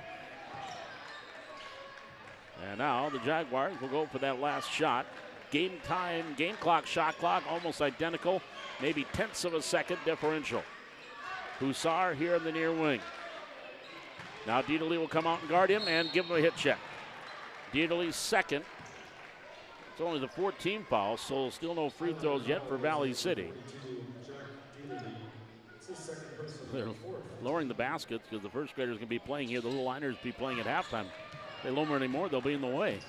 And now the Jaguars will go for that last shot. Game time, game clock, shot clock, almost identical. Maybe tenths of a second differential. Hussar here in the near wing. Now Dieterle will come out and guard him and give him a hit check. Dieterle's second. It's only the 14th foul, so still no free throws yet for Valley City. They're lowering the baskets because the first graders can be playing here. The little liners be playing at halftime. If they lower anymore, they'll be in the way.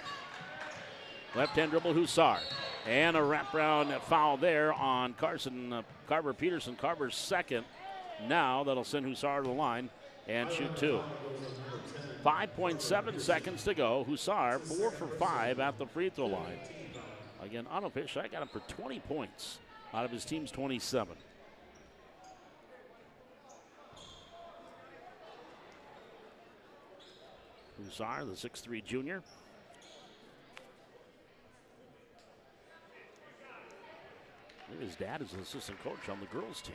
Left-hand dribble, Hussar. And a wraparound foul there on Carver Peterson. Carver's second. Now that'll send Hussar to the line and shoot two. 5.7 seconds to go. Hussar 4 for 5 at the free throw line. Again, unofficial. I got him for 20 points out of his team's 27. Hussar, the 6'3 junior. His dad is an assistant coach on the girls team.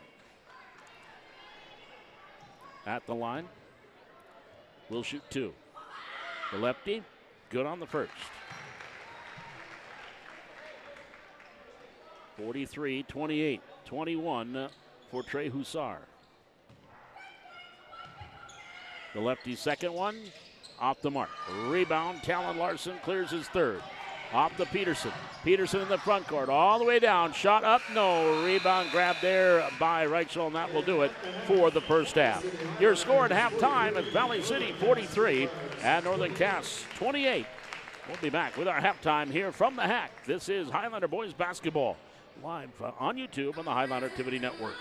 At the line. Will shoot two. The lefty, good on the first. 43-28, 21 for Trey Hussar. The lefty's second one, off the mark. Rebound, Talon Larson clears his third. Off to Peterson. Peterson in the front court, all the way down. Shot up, no. Rebound grab there by Reichel, and that will do it for the first half. Your score at halftime at Valley City 43 and Northern Cass 28. We'll be back with our halftime here from the Hack. This is Highlander Boys Basketball, live on YouTube on the Highlander Activity Network.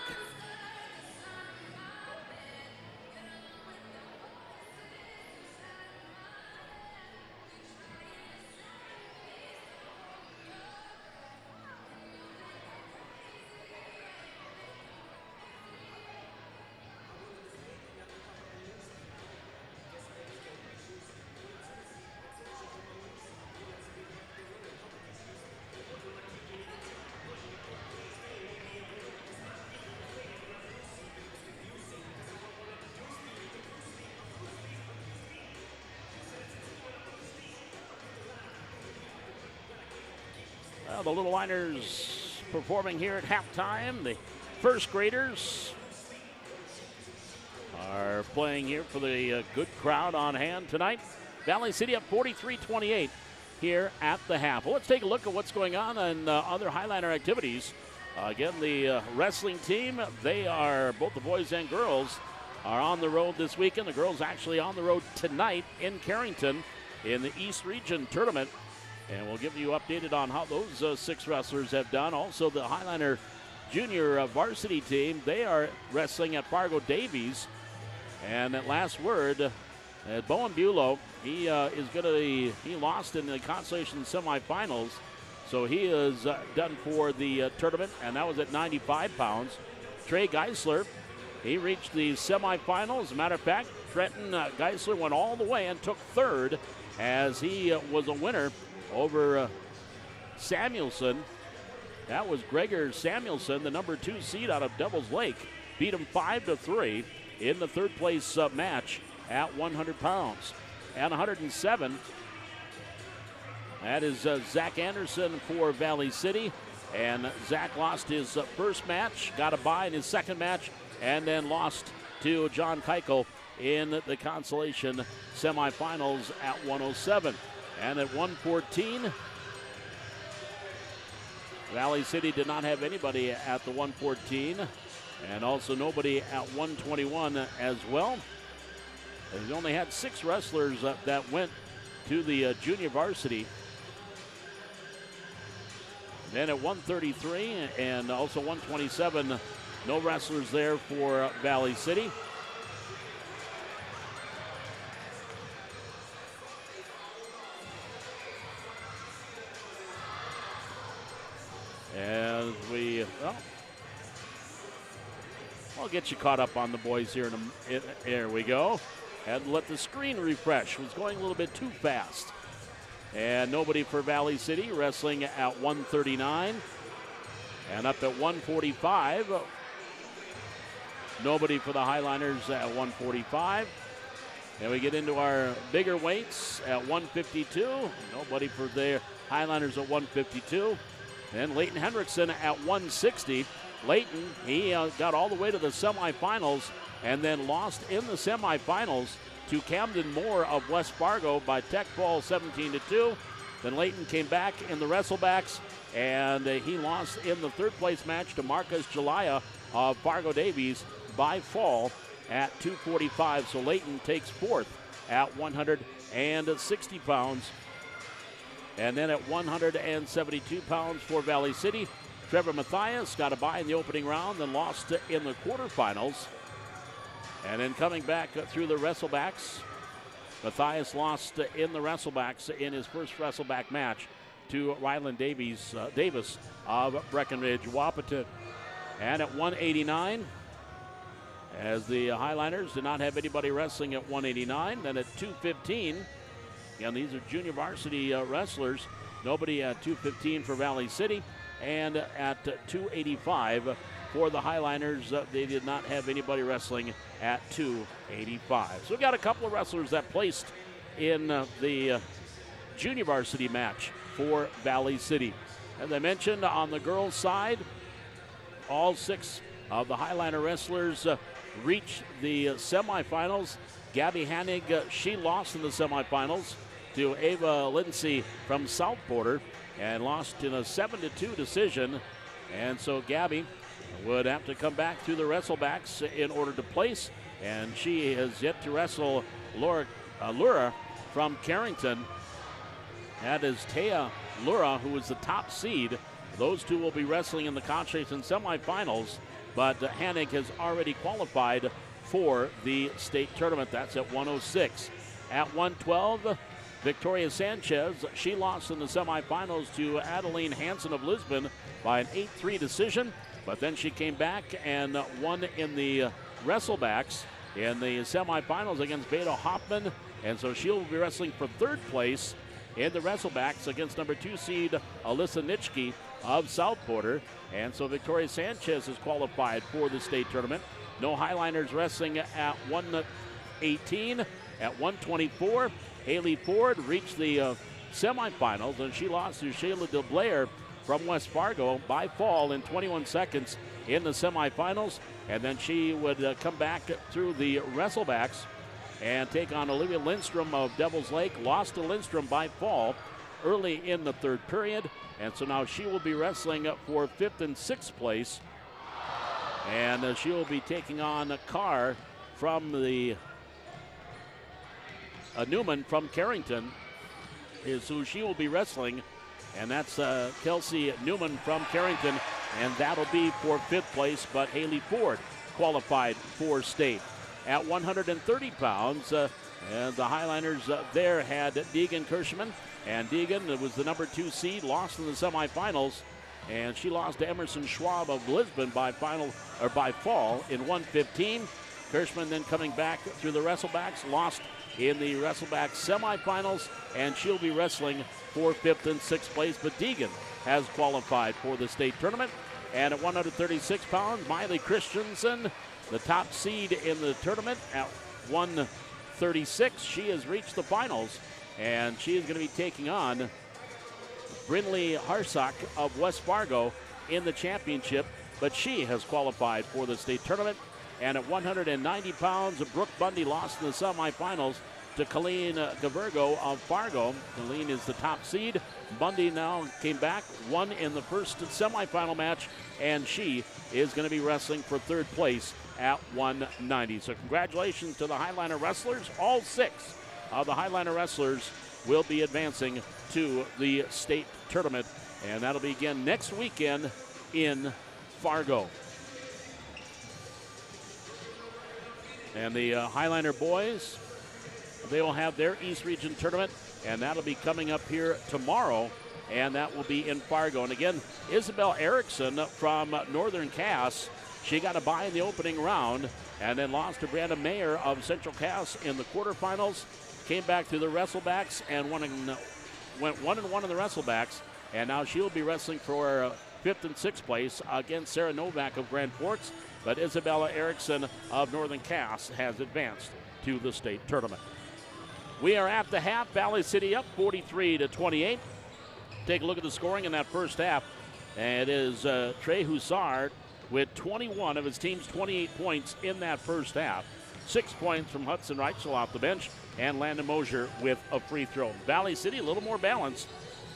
Well, the Little Liners performing here at halftime. The first graders are playing here for the good crowd on hand tonight. Valley City up 43-28 here at the half. Well, let's take a look at what's going on in other Highlander activities. Again, the wrestling team, they are, both the boys and girls, are on the road this weekend. The girls actually on the road tonight in Carrington in the East Region Tournament. And we'll give you updated on how those 6 wrestlers have done. Also, the Highlander Junior Varsity team, they are wrestling at Fargo Davies. And at last word, Bowen Bulow, he lost in the consolation semifinals. So he is done for the tournament, and that was at 95 pounds. Trey Geisler, he reached the semifinals. As a matter of fact, Trenton Geisler went all the way and took third as he was a winner over Samuelson. That was Gregor Samuelson, the number 2 seed out of Devils Lake. Beat him 5-3 in the third place match at 100 pounds. At 107, that is Zach Anderson for Valley City. And Zach lost his first match, got a bye in his second match, and then lost to John Keuchel in the consolation semifinals at 107. And at 114, Valley City did not have anybody at the 114, and also nobody at 121 as well. They only had 6 wrestlers that went to the junior varsity. Then at 133 and also 127, no wrestlers there for Valley City. As I'll get you caught up on the boys here. There we go. Had to let the screen refresh. Was going a little bit too fast. And nobody for Valley City, wrestling at 139. And up at 145, nobody for the Highliners at 145. And we get into our bigger weights at 152. Nobody for the Highliners at 152. And Leighton Hendrickson at 160. Leighton, he got all the way to the semifinals and then lost in the semifinals to Camden Moore of West Fargo by tech fall 17-2. Then Leighton came back in the wrestlebacks, and he lost in the third place match to Marcus Jalaya of Fargo Davies by fall at 245. So Leighton takes fourth at 160 pounds. And then at 172 pounds for Valley City, Trevor Mathias got a bye in the opening round, then lost in the quarterfinals. And then coming back through the wrestlebacks, Mathias lost in the wrestlebacks in his first wrestleback match to Ryland Davis of Breckenridge Wahpeton. And at 189, as the Highliners did not have anybody wrestling at 189. Then at 215, and these are junior varsity wrestlers, nobody at 215 for Valley City. And at 285 for the Highliners, they did not have anybody wrestling at 285. So we've got a couple of wrestlers that placed in the junior varsity match for Valley City. As I mentioned, on the girls' side, all 6 of the Highliner wrestlers reached the semifinals. Gabby Hannig, she lost in the semifinals to Ava Lindsay from South Border and lost in a 7-2 decision. And so Gabby would have to come back through the wrestlebacks in order to place. And she has yet to wrestle Lura from Carrington. That is Taya Lura, who is the top seed. Those two will be wrestling in the Constellation semifinals. But Hannig has already qualified for the state tournament. That's at 106. At 112, Victoria Sanchez, she lost in the semifinals to Adeline Hansen of Lisbon by an 8-3 decision, but then she came back and won in the wrestlebacks in the semifinals against Beto Hoffman, and so she'll be wrestling for third place in the wrestlebacks against number 2 seed Alyssa Nitschke of South Border, and so Victoria Sanchez is qualified for the state tournament. No Highliners wrestling at 118. At 124, Haley Ford reached the semifinals, and she lost to Shayla DeBlair from West Fargo by fall in 21 seconds in the semifinals. And then she would come back through the wrestlebacks and take on Olivia Lindstrom of Devil's Lake. Lost to Lindstrom by fall early in the third period. And so now she will be wrestling for 5th and 6th place. And she will be taking on Carr from the Newman from Carrington is who she will be wrestling, and that's Kelsey Newman from Carrington, and that'll be for 5th place, but Haley Ford qualified for state. At 130 pounds, and the Highliners there had Deegan Kirschman, and Deegan was the number 2 seed, lost in the semifinals, and she lost to Emerson Schwab of Lisbon by fall in 115. Kirschman then coming back through the wrestlebacks, lost in the wrestleback semifinals, and she'll be wrestling for 5th and 6th place, but Deegan has qualified for the state tournament. And at 136 pounds, Miley Christensen, the top seed in the tournament at 136. She has reached the finals, and she is going to be taking on Brinley Harsock of West Fargo in the championship, but she has qualified for the state tournament. And at 190 pounds, Brooke Bundy lost in the semifinals to Colleen Gavergo of Fargo. Colleen is the top seed. Bundy now came back, won in the first semifinal match, and she is going to be wrestling for third place at 190. So congratulations to the Highliner wrestlers. All 6 of the Highliner wrestlers will be advancing to the state tournament, and that'll be again next weekend in Fargo. And the Highliner boys, they will have their East Region tournament, and that'll be coming up here tomorrow, and that will be in Fargo. And again, Isabel Erickson from Northern Cass, she got a bye in the opening round and then lost to Brandon Mayer of Central Cass in the quarterfinals, came back to the Wrestlebacks and went 1-1 in the Wrestlebacks, and now she'll be wrestling for 5th and 6th place against Sarah Novak of Grand Forks, but Isabella Erickson of Northern Cass has advanced to the state tournament. We are at the half. Valley City up 43-28. Take a look at the scoring in that first half. And it is Trey Hussard with 21 of his team's 28 points in that first half. 6 points from Hudson Reitzel off the bench, and Landon Mosier with a free throw. Valley City a little more balanced.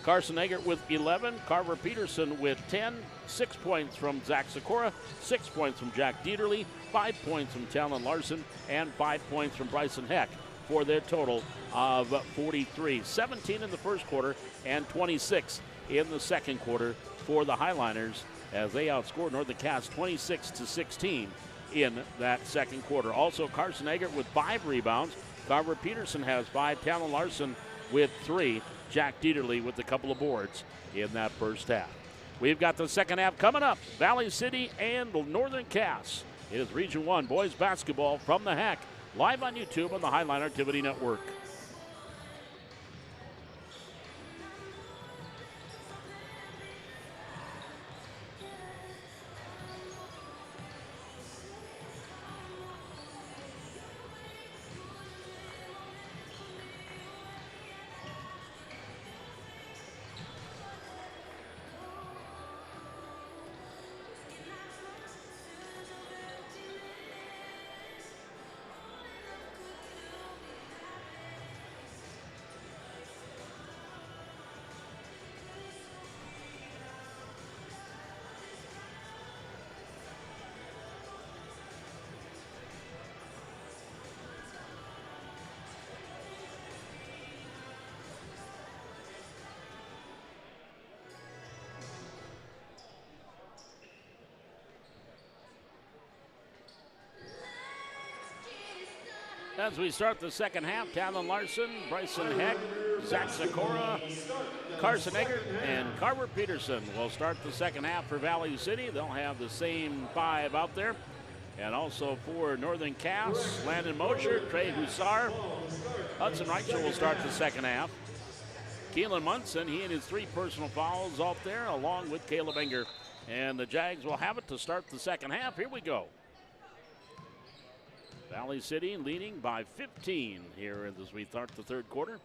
Carson Eggert with 11, Carver Peterson with 10, 6 points from Zach Sikora, 6 points from Jack Dieterle, 5 points from Talon Larson, and 5 points from Bryson Heck for their total of 43. 17 in the first quarter and 26 in the second quarter for the Highliners as they outscored Northern Cass 26-16 in that second quarter. Also, Carson Eggert with 5 rebounds. Carver Peterson has 5. Talon Larson with 3. Jack Dieterle with a couple of boards in that first half. We've got the second half coming up. Valley City and Northern Cass. It is Region 1 boys basketball from the Hack, live on YouTube on the Highline Activity Network. As we start the second half, Talon Larson, Bryson Heck, Zach Sikora, Carson Eggert, and Carver Peterson will start the second half for Valley City. They'll have the same 5 out there. And also for Northern Cass, Landon Mosher, Trey Hussar, Hudson Reichel will start the second half. Keelan Munson, he and his 3 personal fouls out there, along with Caleb Enger. And the Jags will have it to start the second half. Here we go. Valley City leading by 15 here as we start the third quarter.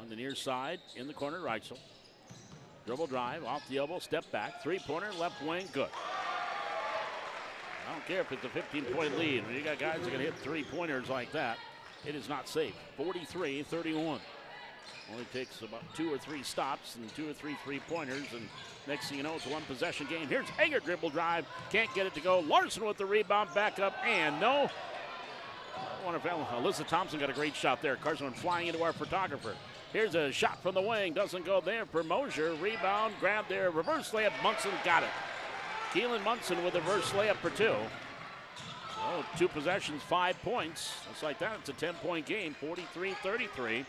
On the near side, in the corner, Reitzel. Dribble drive, off the elbow, step back, 3-pointer, left wing, good. I don't care if it's a 15-point lead. When you got guys that can hit 3-pointers like that, it is not safe. 43-31. Only takes about 2 or 3 stops and 2 or 3 3-pointers, and next thing you know, it's a 1-possession game. Here's Enger, dribble drive, can't get it to go. Larson with the rebound, back up, and no. I wonder if Alyssa Thompson got a great shot there. Carson went flying into our photographer. Here's a shot from the wing, doesn't go there for Mosier. Rebound, grab there, reverse layup, Munson got it. Keelan Munson with a reverse layup for 2. Oh, 2 possessions, 5 points. Just like that, it's a 10-point game, 43-33.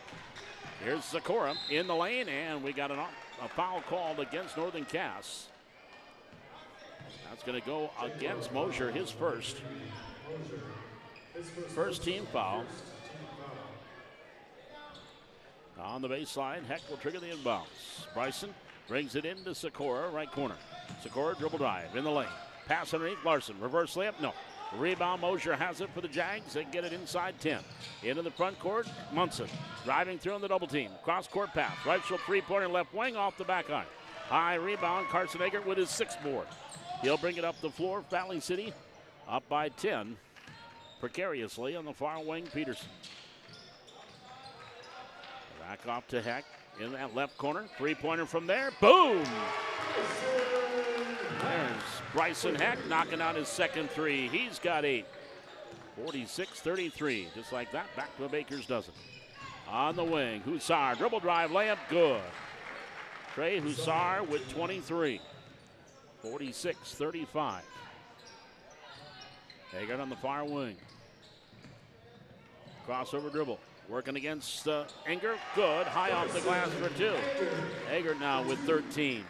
Here's Sikora in the lane, and we got a foul called against Northern Cass. That's going to go against Mosier, his first. First team foul. On the baseline, Heck will trigger the inbounds. Bryson brings it into Sikora, right corner. Sikora dribble drive in the lane. Pass underneath, Larson. Reverse layup, no. Rebound, Mosier has it for the Jags. They get it inside 10. Into the front court, Munson driving through in the double team. Cross court pass. Reichel 3-pointer left wing off the back iron. High rebound, Carson Eggert with his 6th board. He'll bring it up the floor. Valley City up by 10. precariously on the far wing, Peterson. Back off to Heck in that left corner. Three-pointer from there. Boom! There's Bryson Heck knocking out his second three. He's got 8. 46-33. Just like that, back to a baker's dozen. On the wing, Hussar, dribble drive, layup, good. Trey Hussar with 23. 46-35. Haggard on the far wing. Crossover dribble. Working against Enger. Good. High off the glass for 2. Haggard now with 13.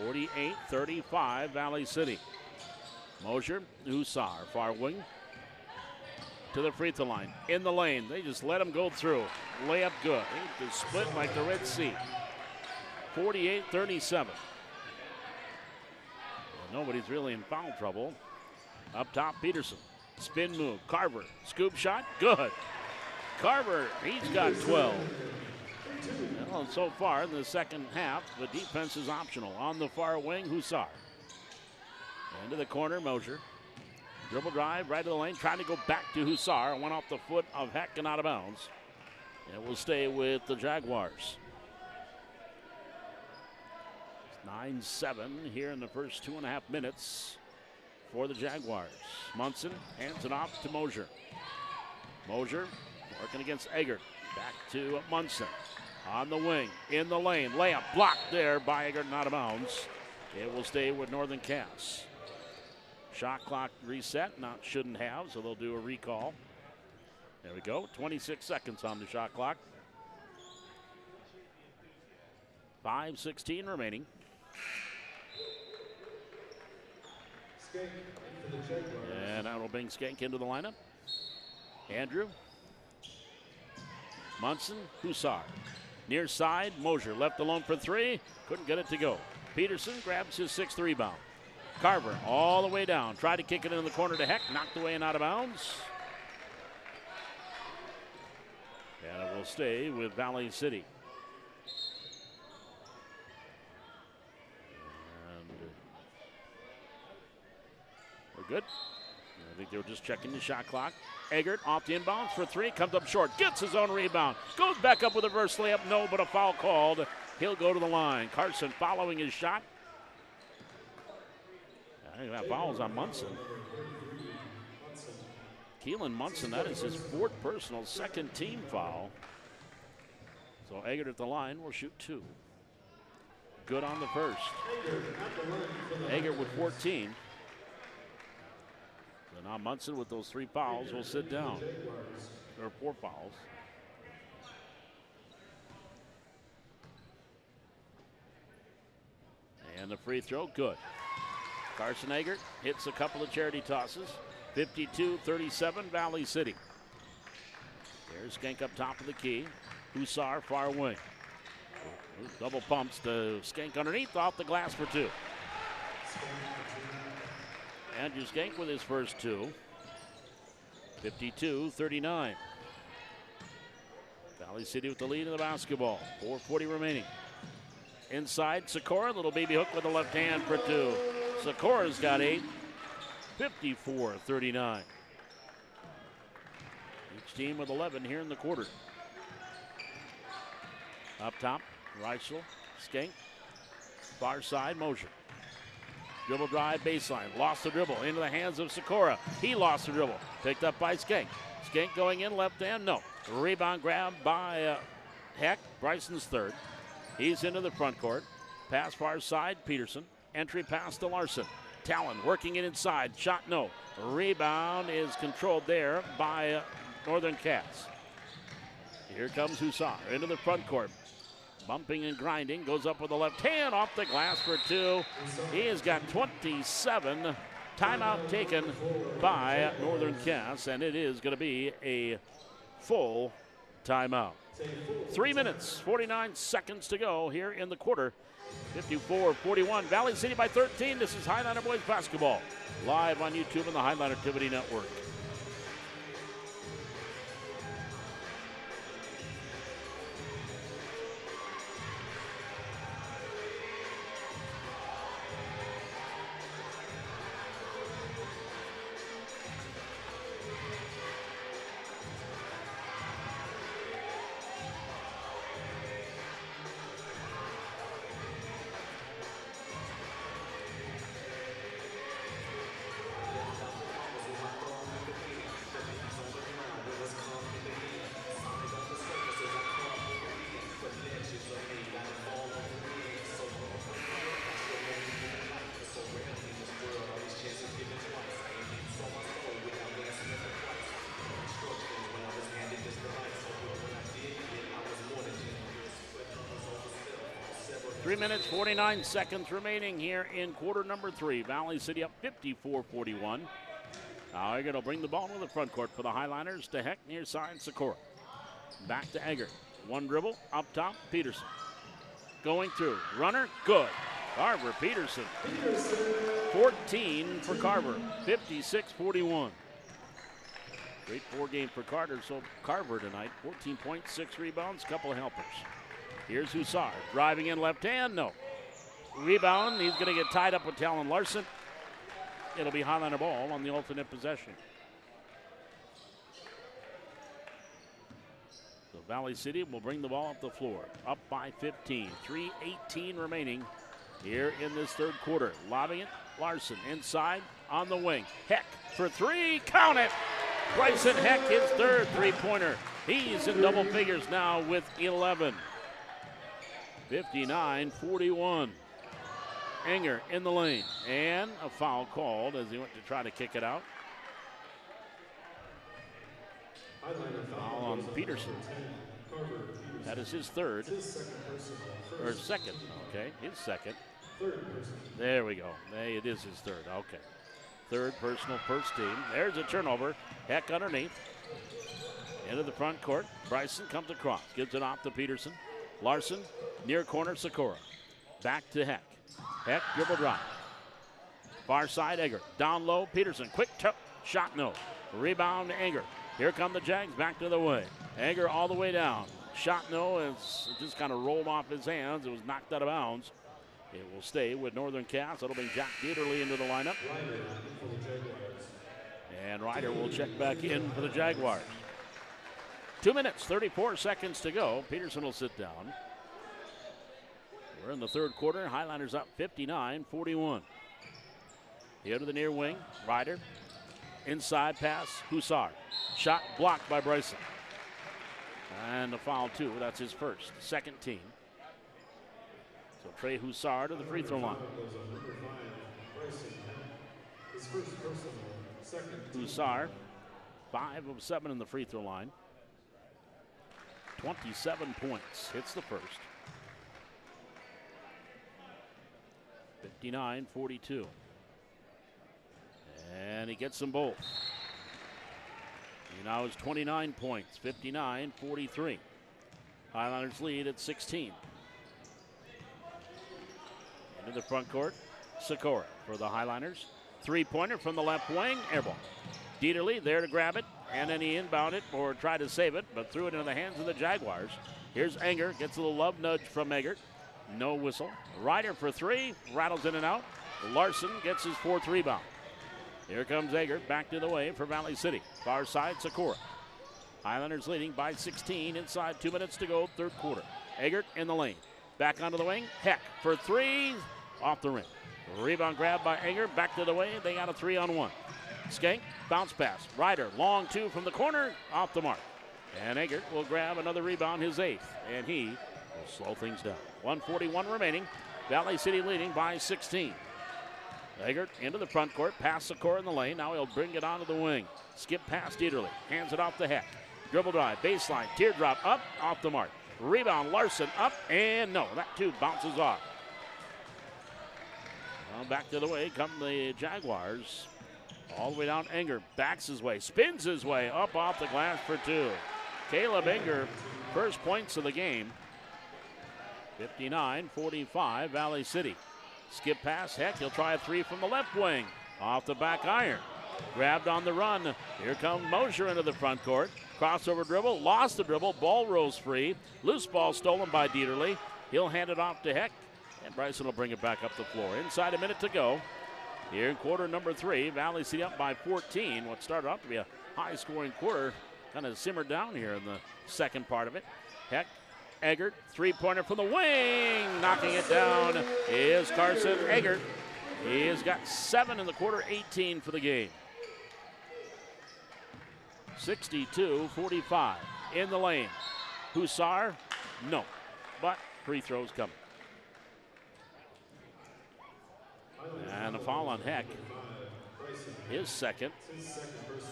48-35, Valley City. Mosier, Hussar, far wing. To the free throw line. In the lane. They just let him go through. Layup good. They just split like the Red Sea. 48-37. Nobody's really in foul trouble. Up top, Peterson. Spin move. Carver. Scoop shot. Good. Carver, he's got 12. Well, so far in the second half, the defense is optional. On the far wing, Hussar. Into the corner, Mosier. Dribble drive, right to the lane, trying to go back to Hussar. Went off the foot of Heck and out of bounds. And will stay with the Jaguars. 9-7 here in the first 2.5 minutes for the Jaguars. Munson hands it off to Mosier. Mosier working against Eggert. Back to Munson. On the wing, in the lane. Layup blocked there by Eggert and out of bounds. It will stay with Northern Cass. Shot clock reset. Not shouldn't have, so they'll do a recall. There we go. 26 seconds on the shot clock. 5:16 remaining. And that'll bring Skank into the lineup. Andrew. Munson, Hussar. Near side, Mosier left alone for 3. Couldn't get it to go. Peterson grabs his 6th rebound. Carver all the way down. Tried to kick it in the corner to Heck. Knocked away and out of bounds. And it will stay with Valley City. We're good. I think they were just checking the shot clock. Eggert off the inbounds for 3. Comes up short. Gets his own rebound. Goes back up with a reverse layup. No, but a foul called. He'll go to the line. Carson following his shot. I think that foul's on Munson. Keelan Munson, that is his 4th personal, 2nd team foul. So Eggert at the line will shoot 2. Good on the first. Eggert with 14. So now Munson with those 3 fouls will sit down. There are 4 fouls. And the free throw, good. Carson Eggert hits a couple of charity tosses. 52-37, Valley City. There's Skank up top of the key. Hussar, far wing. Double pumps to Skank underneath, off the glass for 2. Andrew Skank with his first 2. 52-39. Valley City with the lead in the basketball. 4:40 remaining. Inside, Sikora, little baby hook with the left hand for 2. Sikora's got 8. 54-39. Each team with 11 here in the quarter. Up top, Reichel, Skank. Far side, Mosier. Dribble drive, baseline. Lost the dribble into the hands of Sikora. He lost the dribble. Picked up by Skank. Skank going in, left hand, no. Rebound grab by Heck, Bryson's 3rd. He's into the front court. Pass far side, Peterson. Entry pass to Larson. Talon working it inside. Shot no. Rebound is controlled there by Northern Cass. Here comes Hussar into the front court. Bumping and grinding. Goes up with the left hand off the glass for 2. He has got 27. Timeout taken by Northern Cass, and it is going to be a full timeout. 3 minutes, 49 seconds to go here in the quarter. 54-41. Valley City by 13. This is Highliner Boys Basketball. Live on YouTube and the Highliner Activity Network. 3 minutes, 49 seconds remaining here in quarter number 3. Valley City up 54-41. Now Eggert will bring the ball to the front court for the Highliners to Heck near side Sikora. Back to Eggert. One dribble, up top, Peterson. Going through, runner, good. Carver, Peterson. 14 for Carver, 56-41. Great 4 game for Carver tonight. 14 points, 6 rebounds, couple of helpers. Here's Hussar, driving in left hand, no. Rebound, he's gonna get tied up with Talon Larson. It'll be Highliner ball on the alternate possession. So Valley City will bring the ball up the floor, up by 15. 3:18 remaining here in this third quarter. Lobbing it, Larson inside on the wing. Heck for 3, count it! Bryson Heck, his third three-pointer. He's in double figures now with 11. 59-41. Enger in the lane, and a foul called as he went to try to kick it out. Foul on Peterson. That is his third, or second, okay, his second. There we go, it is his third, okay. Third personal, first team. There's a turnover, Heck underneath. Into the front court, Bryson comes across, gives it off to Peterson. Larson, near corner, Sikora. Back to Heck. Heck, dribble drive. Far side, Eggert. Down low, Peterson. Quick shot, no. Rebound to Eggert. Here come the Jags back to the way. Eggert all the way down. Shot, no. It's just kind of rolled off his hands. It was knocked out of bounds. It will stay with Northern Cass. That'll bring Jack Dieterle into the lineup. And Ryder will check back in for the Jaguars. 2 minutes, 34 seconds to go. Peterson will sit down. We're in the third quarter. Highliners up 59-41. Here to the near wing. Ryder. Inside pass. Hussar. Shot blocked by Bryson. And a foul, too. That's his first. Second team. So Trey Hussar to the free throw line. Hussar, 5 of 7 in the free throw line. 27 points. Hits the first. 59-42. And he gets them both. He now has 29 points, 59-43. Highlanders lead at 16. Into the front court, Sikora for the Highlanders. Three-pointer from the left wing, air ball. Dieterle there to grab it, and then he inbound it or tried to save it, but threw it into the hands of the Jaguars. Here's Enger, gets a little love nudge from Eggert. No whistle. Ryder for 3, rattles in and out. Larson gets his 4th rebound. Here comes Eggert back to the way for Valley City. Far side, Sikora. Highlanders leading by 16, inside 2 minutes to go, third quarter. Eggert in the lane. Back onto the wing. Heck for 3, off the rim. Rebound grab by Eggert, back to the way. They got a 3-on-1. Skank, bounce pass. Ryder, long 2 from the corner, off the mark. And Eggert will grab another rebound, his 8th, and he will slow things down. 1:41 remaining. Valley City leading by 16. Eggert into the front court, past Sikora in the lane. Now he'll bring it onto the wing. Skip past Dieterle, hands it off to Heck. Dribble drive, baseline, teardrop up, off the mark. Rebound, Larson up, and no, that too bounces off. Well, back to the way come the Jaguars. All the way down, Enger backs his way, spins his way, up off the glass for 2. Caleb Enger, first points of the game. 59-45, Valley City. Skip pass, Heck, he'll try a 3 from the left wing. Off the back iron. Grabbed on the run. Here comes Mosier into the front court. Crossover dribble, lost the dribble, ball rolls free. Loose ball stolen by Dieterle. He'll hand it off to Heck, and Bryson will bring it back up the floor. Inside a minute to go. Here in quarter number 3, Valley City up by 14. What started out to be a high-scoring quarter kind of simmered down here in the second part of it. Heck, Eggert, three-pointer from the wing. Knocking it down is Carson Eggert. He has got 7 in the quarter, 18 for the game. 62-45 in the lane. Hussar, no, but free throws coming. And a foul on Heck. His second,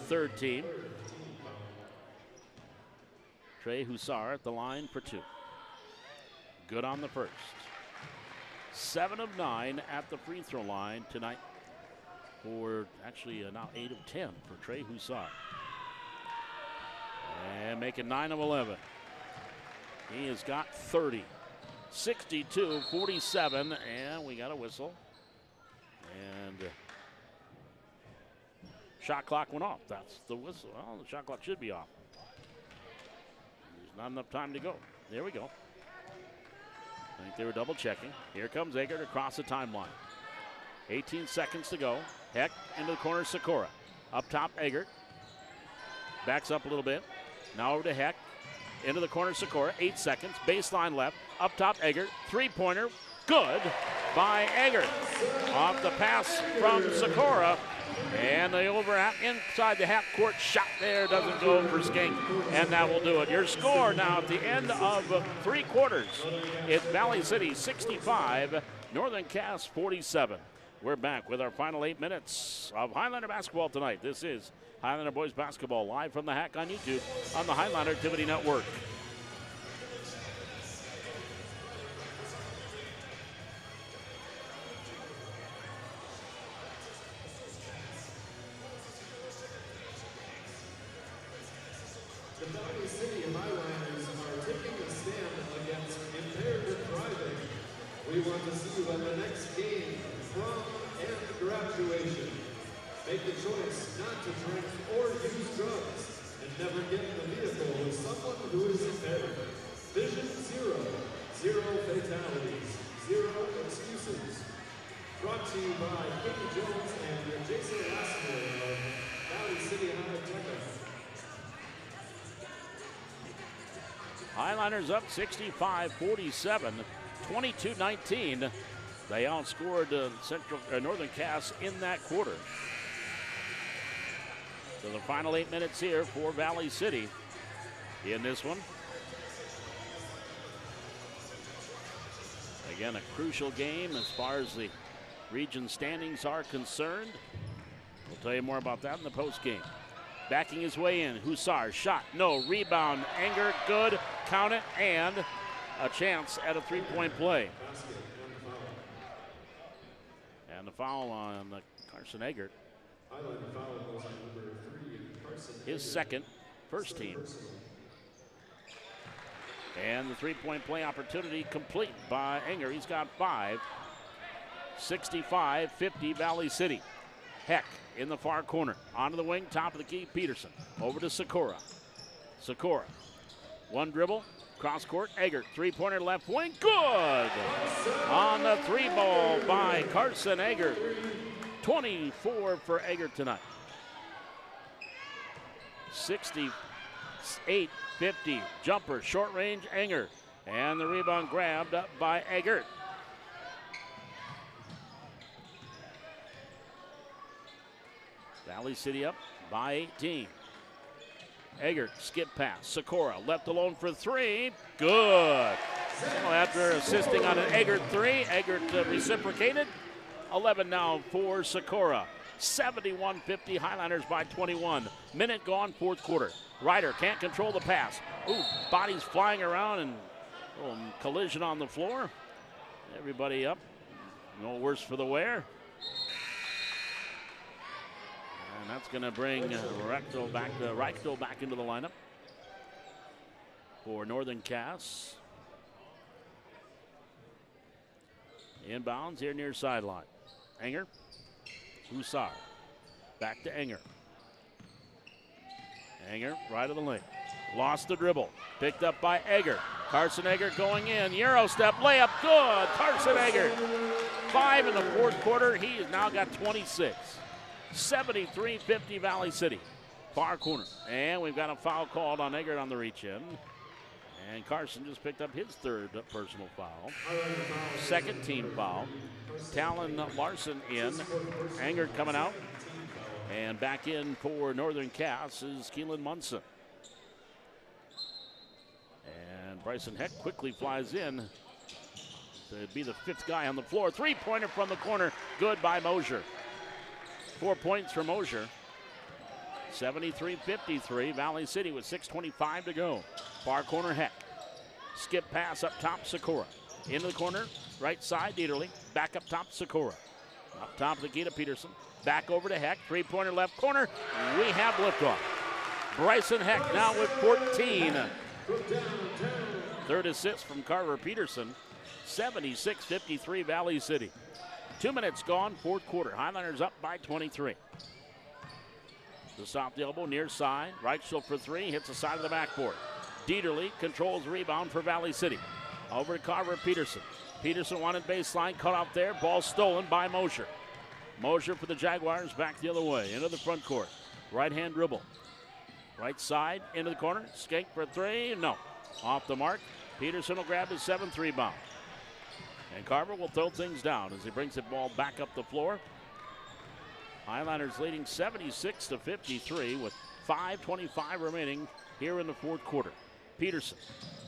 third team. Trey Hussar at the line for 2. Good on the first. 7 of 9 at the free throw line tonight for actually now 8 of 10 for Trey Hussar. And making 9 of 11. He has got 30. 62-47, and we got a whistle. And shot clock went off. That's the whistle. Well, the shot clock should be off. There's not enough time to go. There we go. I think they were double checking. Here comes Eggert across the timeline. 18 seconds to go. Heck into the corner, Sikora. Up top, Eggert. Backs up a little bit. Now over to Heck. Into the corner, Sikora. 8 seconds. Baseline left. Up top, Eggert. Three-pointer. Good by Eggert. Off the pass from Sikora. And the inside the half court shot there doesn't go for Skink. And that will do it. Your score now at the end of 3 quarters. It's Valley City 65, Northern Cass 47. We're back with our final 8 minutes of Highlander basketball tonight. This is Highlander Boys Basketball live from the Hack on YouTube on the Highlander Activity Network. The Valley City Highlanders are taking a stand against impaired driving. We want to see you at the next game, prom and graduation. Make the choice not to drink or use drugs and never get in the vehicle with someone who is impaired. Vision zero, 0 fatalities, 0 excuses. Brought to you by Katie Jones and Jason Lassiter of Valley City High Tech. Highlanders up 65-47, 22-19. They outscored Northern Cass in that quarter. So the final 8 minutes here for Valley City in this one. Again, a crucial game as far as the region standings are concerned. We'll tell you more about that in the post game. Backing his way in, Hussar, shot, no, rebound, Anger, good, count it, and a chance at a three-point play. And the foul on Carson Eggert. His second, first team. And the three-point play opportunity complete by Anger. He's got 5. 65-50 Valley City. Heck in the far corner. Onto the wing, top of the key, Peterson. Over to Sikora. Sikora. One dribble, cross court, Eggert. Three-pointer left wing, good! On the 3-ball by Carson Eggert. 24 for Eggert tonight. 68-50. Jumper, short range, Enger. And the rebound grabbed up by Eggert. Valley City up by 18. Eggert, skip pass. Sikora left alone for 3. Good. So after assisting on an Eggert 3, Eggert reciprocated. 11 now for Sikora. 71-50 Highlanders by 21. Minute gone, fourth quarter. Ryder can't control the pass. Ooh, bodies flying around and collision on the floor. Everybody up. No worse for the wear. And that's going to bring Reichel back into the lineup for Northern Cass. Inbounds here near sideline. Enger, Hussar, back to Enger. Enger, right of the lane. Lost the dribble. Picked up by Eggert. Carson Eggert going in. Euro step, layup, good. Carson Eggert. 5 in the fourth quarter. He has now got 26. 73-50 Valley City. Far corner. And we've got a foul called on Eggert on the reach in. And Carson just picked up his third personal foul. Second team foul. Talon Larson in. Eggert coming out. And back in for Northern Cass is Keelan Munson. And Bryson Heck quickly flies in to be the 5th guy on the floor. Three-pointer from the corner. Good by Mosier. 4 points for Mosier. 73-53. Valley City with 6:25 to go. Far corner Heck. Skip pass up top, Sikora. Into the corner, right side, Dieterle. Back up top, Sikora. Up top, Nikita Peterson. Back over to Heck. Three-pointer left corner. We have liftoff. Bryson Heck now with 14. Third assist from Carver Peterson. 76-53 Valley City. 2 minutes gone, fourth quarter. Highlanders up by 23. To stop the elbow, near side. Right shoulder for three. Hits the side of the backboard. Dieterle controls the rebound for Valley City. Over to Carver Peterson. Peterson wanted baseline, cut out there. Ball stolen by Mosher. Mosher for the Jaguars, back the other way, into the front court. Right-hand dribble. Right side, into the corner. Skank for three. No. Off the mark. Peterson will grab his 7th rebound. And Carver will throw things down as he brings the ball back up the floor. Highlanders leading 76-53 with 5:25 remaining here in the fourth quarter. Peterson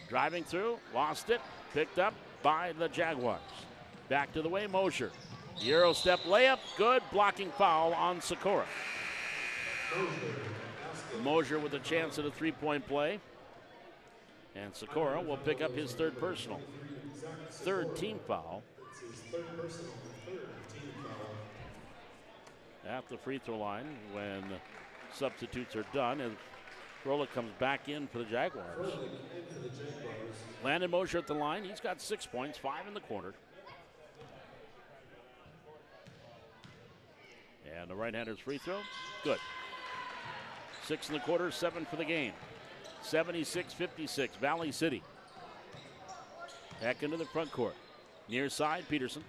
driving through, lost it, picked up by the Jaguars. Back to the way, Mosher. Euro step layup, good. Blocking foul on Sikora. Mosher with a chance at a three-point play. And Sikora will pick up his third personal. Third team foul. At the free throw line when substitutes are done. And Froelich comes back in for the Jaguars. Landon Mosher at the line. He's got 6 points, 5 in the quarter. And the right-hander's free throw, good. 6 in the quarter, 7 for the game. 76-56, Valley City. Back into the front court. Near side, Peterson,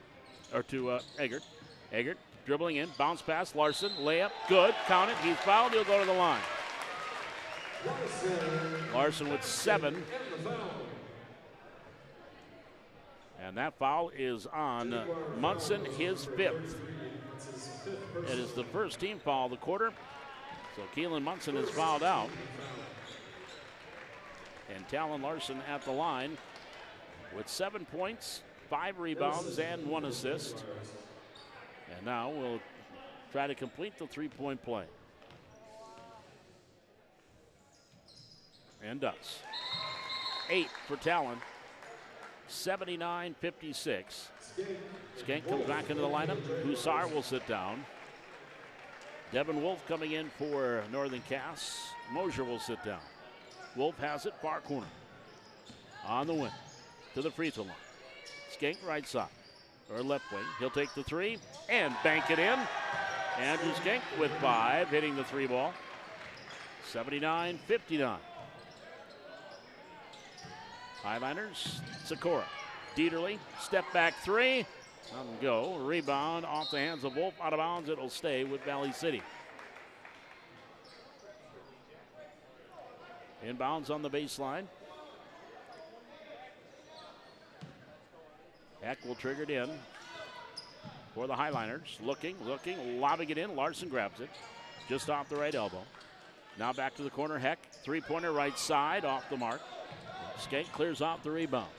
or to Eggert. Eggert dribbling in, bounce pass, Larson, layup, good, count it, he's fouled, he'll go to the line. Larson with 7. And that foul is on Munson, his 5th. It is the first team foul of the quarter. So Keelan Munson is fouled out. And Talon Larson at the line with 7 points, 5 rebounds, and 1 assist. And now we'll try to complete the three-point play. And does. 8 for Talon. 79-56. Skank comes back into the lineup. Hussar will sit down. Devin Wolf coming in for Northern Cass. Mosher will sit down. Wolf has it, far corner. On the wing. To the free throw line. Skank right side. Or left wing. He'll take the three and bank it in. Andrew Skank with 5, hitting the 3 ball. 79-59. Highlanders, Sikora. Dieterle, step back 3. Doesn't go. Rebound off the hands of Wolf. Out of bounds. It'll stay with Valley City. Inbounds on the baseline. Heck will trigger it in for the Highlanders. Looking, lobbing it in. Larson grabs it just off the right elbow. Now back to the corner. Heck, three-pointer right side, off the mark. Skank clears off the rebound.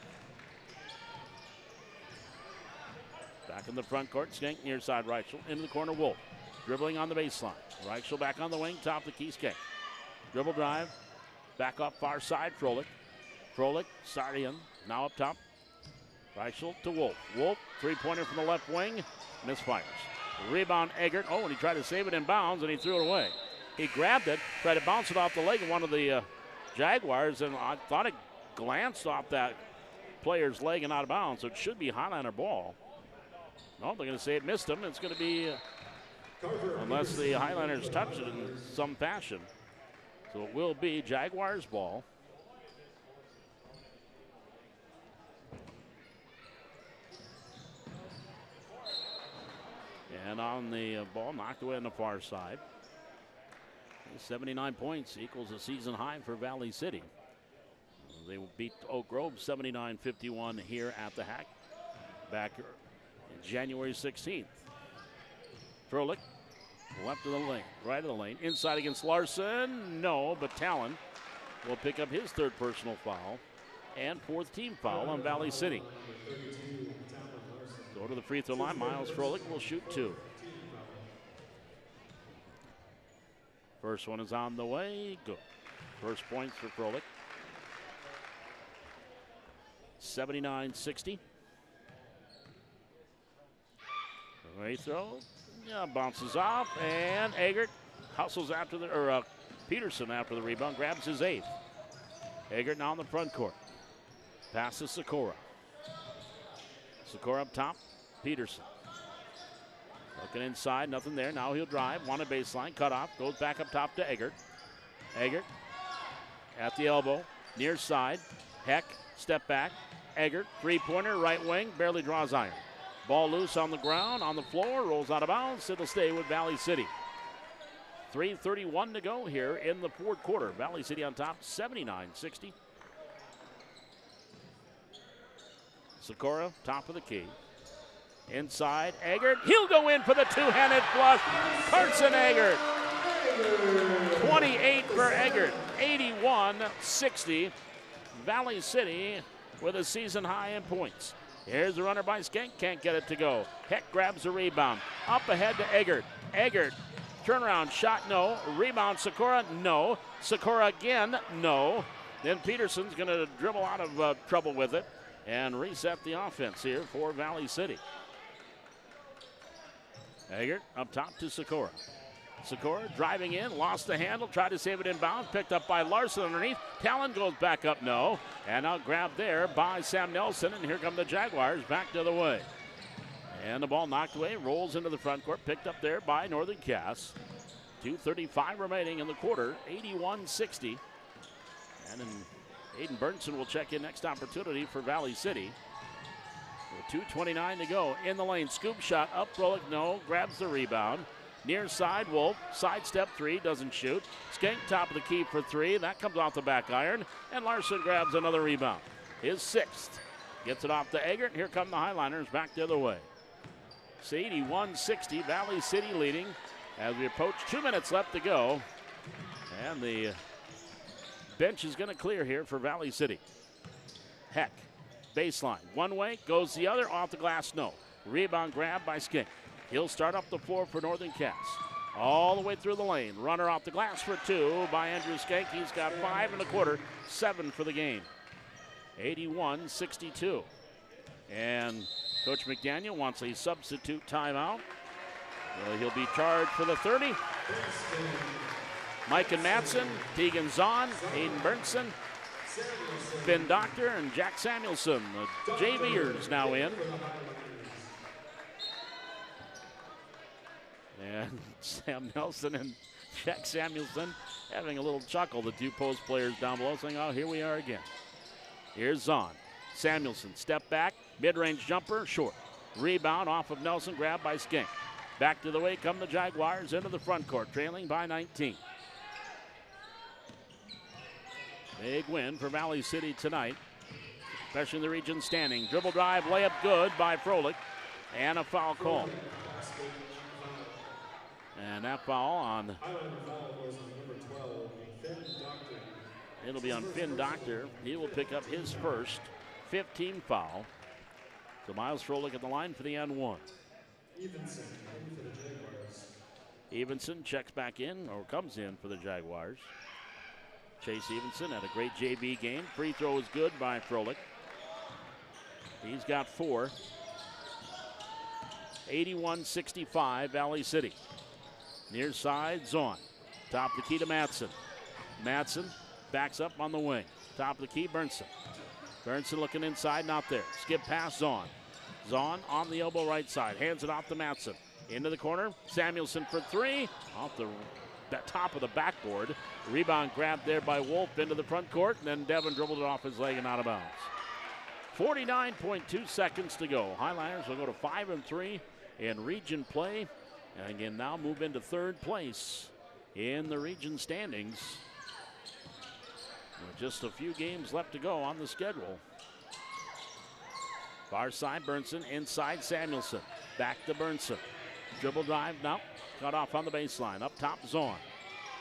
Back in the front court, Skank near side Reichel. Into the corner, Wolf. Dribbling on the baseline. Reichel back on the wing, top the key, Skank. Dribble drive. Back up far side, Froelich. Froelich starting in. Now up top. Reichel to Wolf. Wolf, three-pointer from the left wing. Misfires. Rebound, Eggert. Oh, and he tried to save it in bounds, and he threw it away. He grabbed it, tried to bounce it off the leg of one of the Jaguars, and I thought it glanced off that player's leg and out of bounds, so it should be Highlander ball. No, they're going to say it missed him. It's going to be, unless the Highlanders touch it in some fashion. So it will be Jaguars ball. And on the ball, knocked away on the far side. 79 points equals a season high for Valley City. They beat Oak Grove 79-51 here at the Hack back January 16th. Froelich, left of the lane, right of the lane, inside against Larson. No, but Talon will pick up his third personal foul and fourth team foul on Valley City. Go to the free throw line. Miles Froelich will shoot 2. First one is on the way. Good. First points for Froelich. 79-60. Ray throw, yeah, bounces off, and Eggert hustles after Peterson after the rebound, grabs his 8th. Eggert now in the front court. Passes Sikora. Sikora up top, Peterson. Looking inside, nothing there. Now he'll drive, wanted baseline, cut off, goes back up top to Eggert. Eggert at the elbow, near side. Heck, step back. Eggert, three-pointer, right wing, barely draws iron. Ball loose on the ground, on the floor, rolls out of bounds. It'll stay with Valley City. 3:31 to go here in the fourth quarter. Valley City on top, 79-60. Sikora, top of the key. Inside, Eggert. He'll go in for the two-handed flush. Carson Eggert. 28 for Eggert. 81-60. Valley City with a season high in points. Here's the runner by Skank. Can't get it to go. Heck grabs the rebound. Up ahead to Eggert. Eggert. Turnaround shot, no. Rebound, Sikora, no. Sikora again, no. Then Peterson's going to dribble out of trouble with it and reset the offense here for Valley City. Eggert up top to Sikora. Sikora driving in, lost the handle, tried to save it inbound, picked up by Larson underneath. Talon goes back up, no. And now grabbed there by Sam Nelson, and here come the Jaguars back the other way. And the ball knocked away, rolls into the front court, picked up there by Northern Cass. 2:35 remaining in the quarter, 81-60. And then Aiden Burnson will check in next opportunity for Valley City. With 2:29 to go in the lane. Scoop shot up, Froelich, no, grabs the rebound. Near side, Wolf, sidestep three, doesn't shoot. Skank top of the key for three, that comes off the back iron. And Larson grabs another rebound. His 6th. Gets it off to Eggert, and here come the Highliners back the other way. It's 81-60, Valley City leading as we approach 2 minutes left to go. And the bench is going to clear here for Valley City. Heck, baseline, one way, goes the other, off the glass, no. Rebound grab by Skank. He'll start up the floor for Northern Cass. All the way through the lane. Runner off the glass for 2 by Andrew Skank. He's got 5 1/4, 7 for the game. 81-62. And Coach McDaniel wants a substitute timeout. He'll be charged for the 30. Mike and Matson, Tegan Zahn, Aiden Burnson, Finn Doctor, and Jack Samuelson. The JVers now in. And Sam Nelson and Jack Samuelson having a little chuckle, the two post players down below, saying, oh, here we are again. Here's Zahn. Samuelson, step back, mid-range jumper, short. Rebound off of Nelson, grabbed by Skank. Back to the way come the Jaguars into the front court, trailing by 19. Big win for Valley City tonight, especially in the region standing. Dribble drive, layup good by Froelich, and a foul call. And that foul on, it'll be on Finn Doctor. He will pick up his first 15 foul. So Miles Froelich at the line for the N1. Evenson checks back in, or comes in for the Jaguars. Chase Evenson had a great JV game. Free throw is good by Froelich. He's got 4. 81-65, Valley City. Near side, Zahn. Top of the key to Matson. Matson backs up on the wing. Top of the key, Burnson. Burnson looking inside, not there. Skip pass, Zahn. Zahn on the elbow right side. Hands it off to Matson. Into the corner. Samuelson for 3. Off the top of the backboard. Rebound grabbed there by Wolf into the front court. And then Devin dribbled it off his leg and out of bounds. 49.2 seconds to go. Highliners will go to 5-3 in region play. And again, now move into 3rd place in the region standings. With just a few games left to go on the schedule. Far side, Burnson. Inside, Samuelson. Back to Burnson. Dribble drive, no. Cut off on the baseline. Up top, Zahn.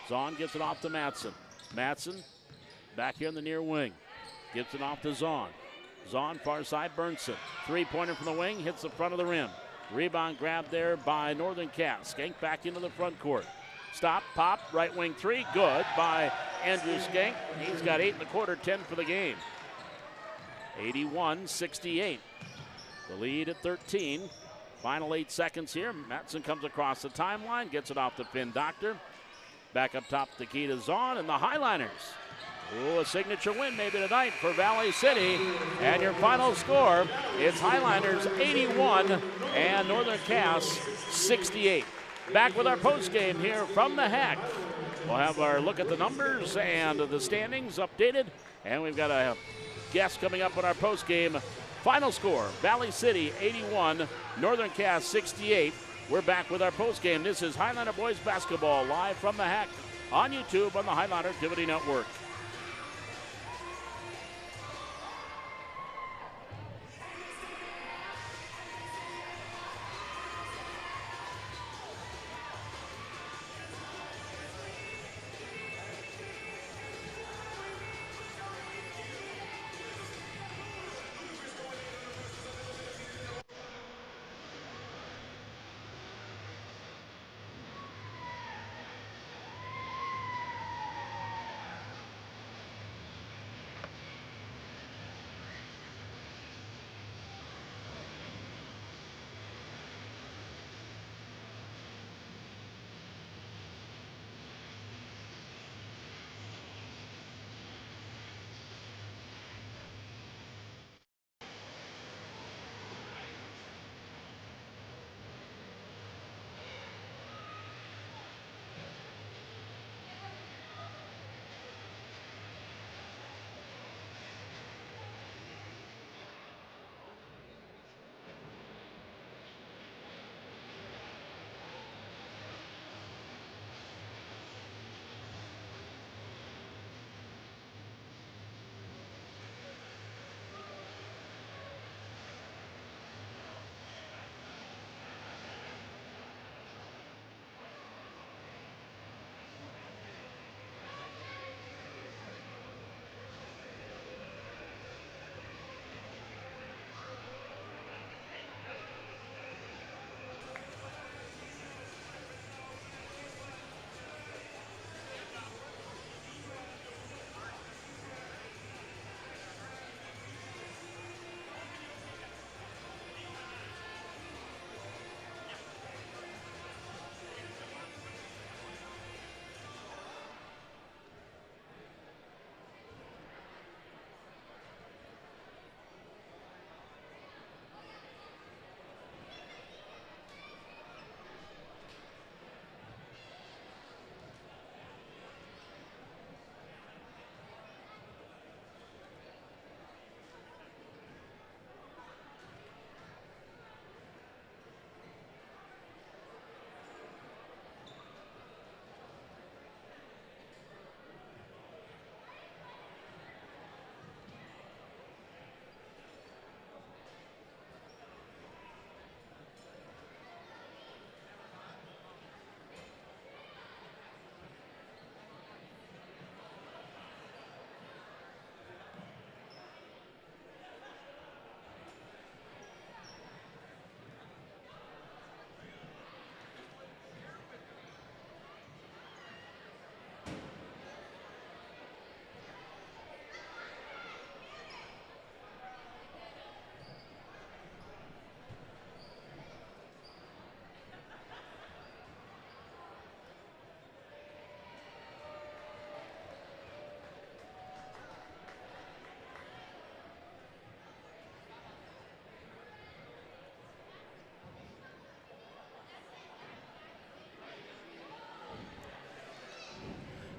Zahn gets it off to Matson. Matson back here in the near wing. Gets it off to Zahn. Zahn, far side, Burnson. Three-pointer from the wing, hits the front of the rim. Rebound grab there by Northern Cass. Skank back into the front court. Stop, pop, right wing 3, good by Andrew Skank. He's got 8 1/4, 10 for the game. 81-68. The lead at 13. Final 8 seconds here. Matson comes across the timeline, gets it off the pin doctor. Back up top, the key to Zahn and the Highliners. Ooh, a signature win maybe tonight for Valley City. And your final score, it's Highliners 81 and Northern Cass 68. Back with our postgame here from the Hack. We'll have our look at the numbers and the standings updated. And we've got a guest coming up on our postgame. Final score, Valley City 81, Northern Cass 68. We're back with our postgame. This is Highliner Boys Basketball live from the Hack on YouTube on the Highliner Activity Network.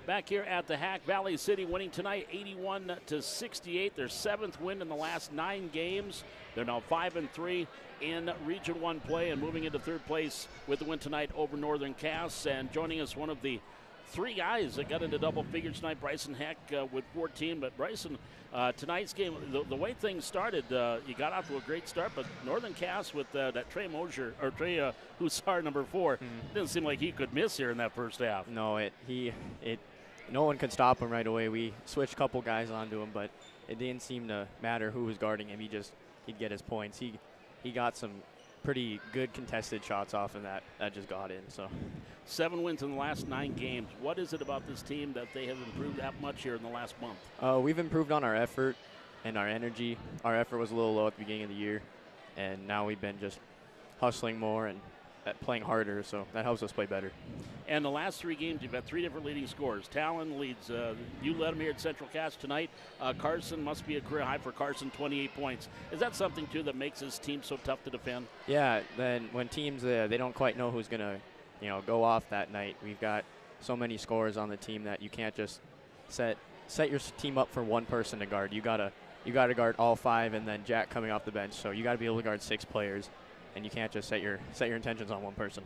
Back here at the Hack, Valley City winning tonight 81-68. Their 7th win in the last 9 games. They're now 5-3 in Region 1 play and moving into 3rd place with the win tonight over Northern Cass. And joining us, one of the 3 guys that got into double figures tonight, Bryson Heck with 14. But Bryson, tonight's game, the way things started, you got off to a great start, but Northern Cass with that Trey Mosier, or Trey Hussar, number 4, didn't seem like he could miss here in that first half. No, no one could stop him right away. We switched a couple guys onto him, but it didn't seem to matter who was guarding him. He'd get his points. He got some pretty good contested shots off, and that just got in. So 7 wins in the last 9 games. What is it about this team that they have improved that much here in the last month? We've improved on our effort and our energy. Our effort was a little low at the beginning of the year, and now we've been just hustling more and playing harder, so that helps us play better. And the last 3 games, you've had 3 different leading scorers. Talon leads. You led them here at Central Cass tonight. Carson must be a career high for Carson, 28 points. Is that something, too, that makes his team so tough to defend? Yeah, then when teams, they don't quite know who's going to, go off that night. We've got so many scorers on the team that you can't just set your team up for one person to guard. You gotta guard all 5, and then Jack coming off the bench. So you got to be able to guard 6 players, and you can't just set your intentions on one person.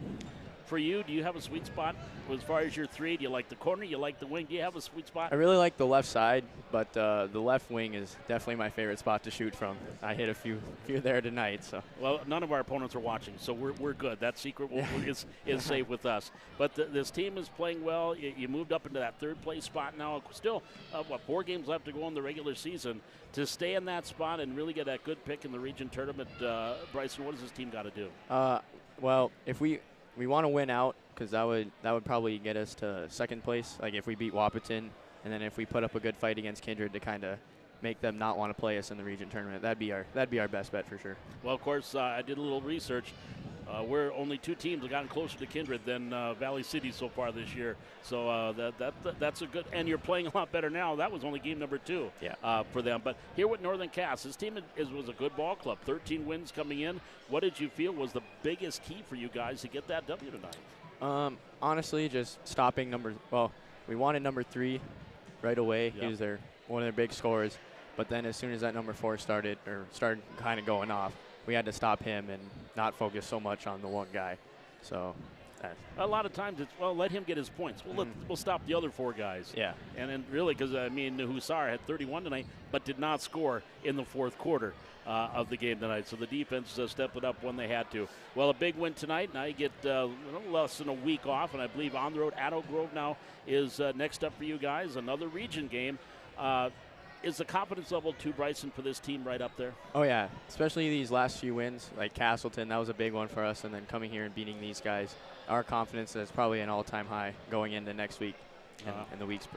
For you, do you have a sweet spot as far as your 3? Do you like the corner? You like the wing? Do you have a sweet spot? I really like the left side, but the left wing is definitely my favorite spot to shoot from. I hit a few there tonight. So. Well, none of our opponents are watching, so we're good. That secret is safe with us. But this team is playing well. You moved up into that 3rd place spot now. Still, 4 games left to go in the regular season. To stay in that spot and really get that good pick in the region tournament, Bryson, what does this team got to do? Well, if we want to win out, because that would probably get us to 2nd place. Like if we beat Wahpeton, and then if we put up a good fight against Kindred to kind of make them not want to play us in the region tournament, that'd be our best bet for sure. Well, of course, I did a little research. We're only 2 teams have gotten closer to Kindred than Valley City so far this year. So that's a good, and you're playing a lot better now. That was only game number 2 for them. But here with Northern Cass, this team was a good ball club. 13 wins coming in. What did you feel was the biggest key for you guys to get that W tonight? Honestly, just stopping we wanted number 3 right away. He was one of their big scorers. But then as soon as that number 4 started kind of going off, we had to stop him and not focus so much on the one guy. So a lot of times it's, let him get his points. We'll stop the other 4 guys. Yeah. And then really, because, Hussar had 31 tonight, but did not score in the 4th quarter of the game tonight. So the defense stepped it up when they had to. Well, a big win tonight. Now you get a little less than a week off, and I believe on the road, Addo Grove now is next up for you guys. Another region game. Is the confidence level to Bryson for this team right up there? Oh, yeah, especially these last few wins, like Castleton, that was a big one for us, and then coming here and beating these guys, our confidence is probably an all-time high going into next week and the weeks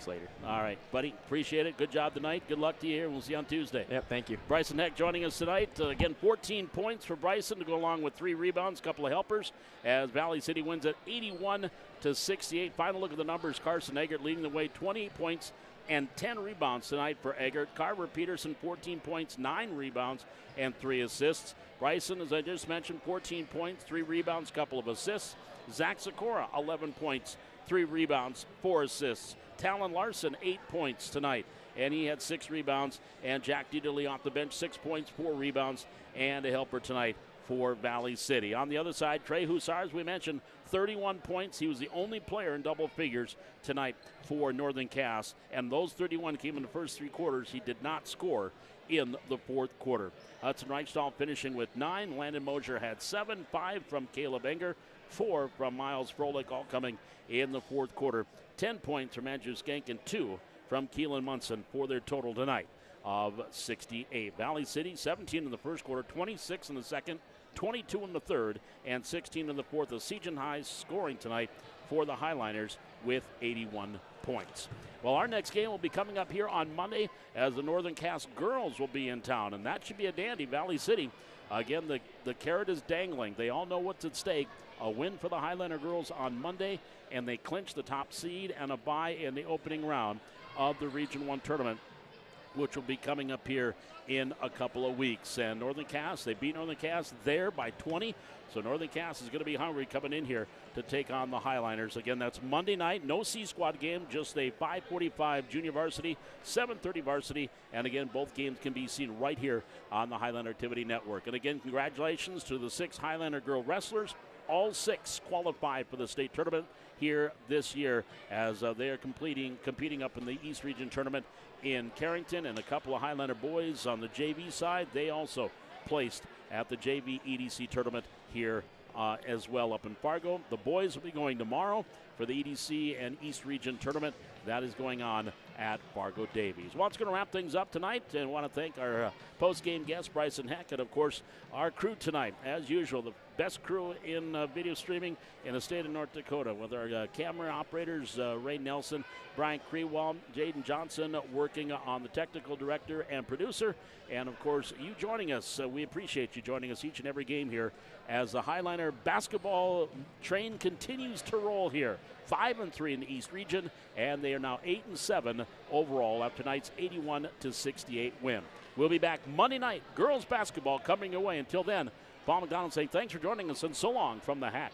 later. All right, buddy, appreciate it. Good job tonight. Good luck to you here. We'll see you on Tuesday. Yep, thank you. Bryson Heck joining us tonight. Again, 14 points for Bryson to go along with 3 rebounds, a couple of helpers, as Valley City wins at 81-68. Final look at the numbers. Carson Eggert leading the way, 28 points and 10 rebounds tonight for Eggert. Carver Peterson, 14 points, 9 rebounds, and 3 assists. Bryson, as I just mentioned, 14 points, 3 rebounds, couple of assists. Zach Sikora, 11 points, 3 rebounds, 4 assists. Talon Larson, 8 points tonight, and he had 6 rebounds. And Jack Dieterle off the bench, 6 points, 4 rebounds, and a helper tonight for Valley City. On the other side, Trey Hussar, as we mentioned, 31 points. He was the only player in double figures tonight for Northern Cass, and those 31 came in the first 3 quarters. He did not score in the 4th quarter. Hudson Reichstall finishing with 9. Landon Mosier had 7, 5 from Caleb Enger, 4 from Miles Froelich, all coming in the 4th quarter. 10 points from Andrew Skank and 2 from Keelan Munson for their total tonight of 68. Valley City, 17 in the first quarter, 26 in the second, 22 in the third, and 16 in the fourth. The Season High scoring tonight for the Highliners with 81 points. Well, our next game will be coming up here on Monday as the Northern Cass girls will be in town, and that should be a dandy. Valley City, again, the carrot is dangling. They all know what's at stake. A win for the Highlander girls on Monday, and they clinch the top seed and a bye in the opening round of the Region 1 tournament, which will be coming up here in a couple of weeks. And Northern Cass, they beat Northern Cass there by 20. So Northern Cass is going to be hungry coming in here to take on the Highliners. Again, that's Monday night. No C-Squad game, just a 5:45 junior varsity, 7:30 varsity. And again, both games can be seen right here on the Highlander Activity Network. And again, congratulations to the 6 Highlander girl wrestlers. All 6 qualified for the state tournament here this year as they are competing up in the East Region tournament in Carrington, and a couple of Highlander boys on the JV side. They also placed at the JV EDC tournament here as well up in Fargo. The boys will be going tomorrow for the EDC and East Region tournament. That is going on at Fargo Davies. Well, it's going to wrap things up tonight, and I want to thank our post-game guest, Bryson Heck, and, of course, our crew tonight. As usual, the best crew in video streaming in the state of North Dakota, with our camera operators, Ray Nelson, Brian Krewald, Jaden Johnson working on the technical director and producer, and of course you joining us. We appreciate you joining us each and every game here as the Highliner basketball train continues to roll here. 5-3 in the East region, and they are now 8-7 overall after tonight's 81-68 win. We'll be back Monday night, girls basketball coming your way. Until then, Paul McDonald saying thanks for joining us and so long from the Hack.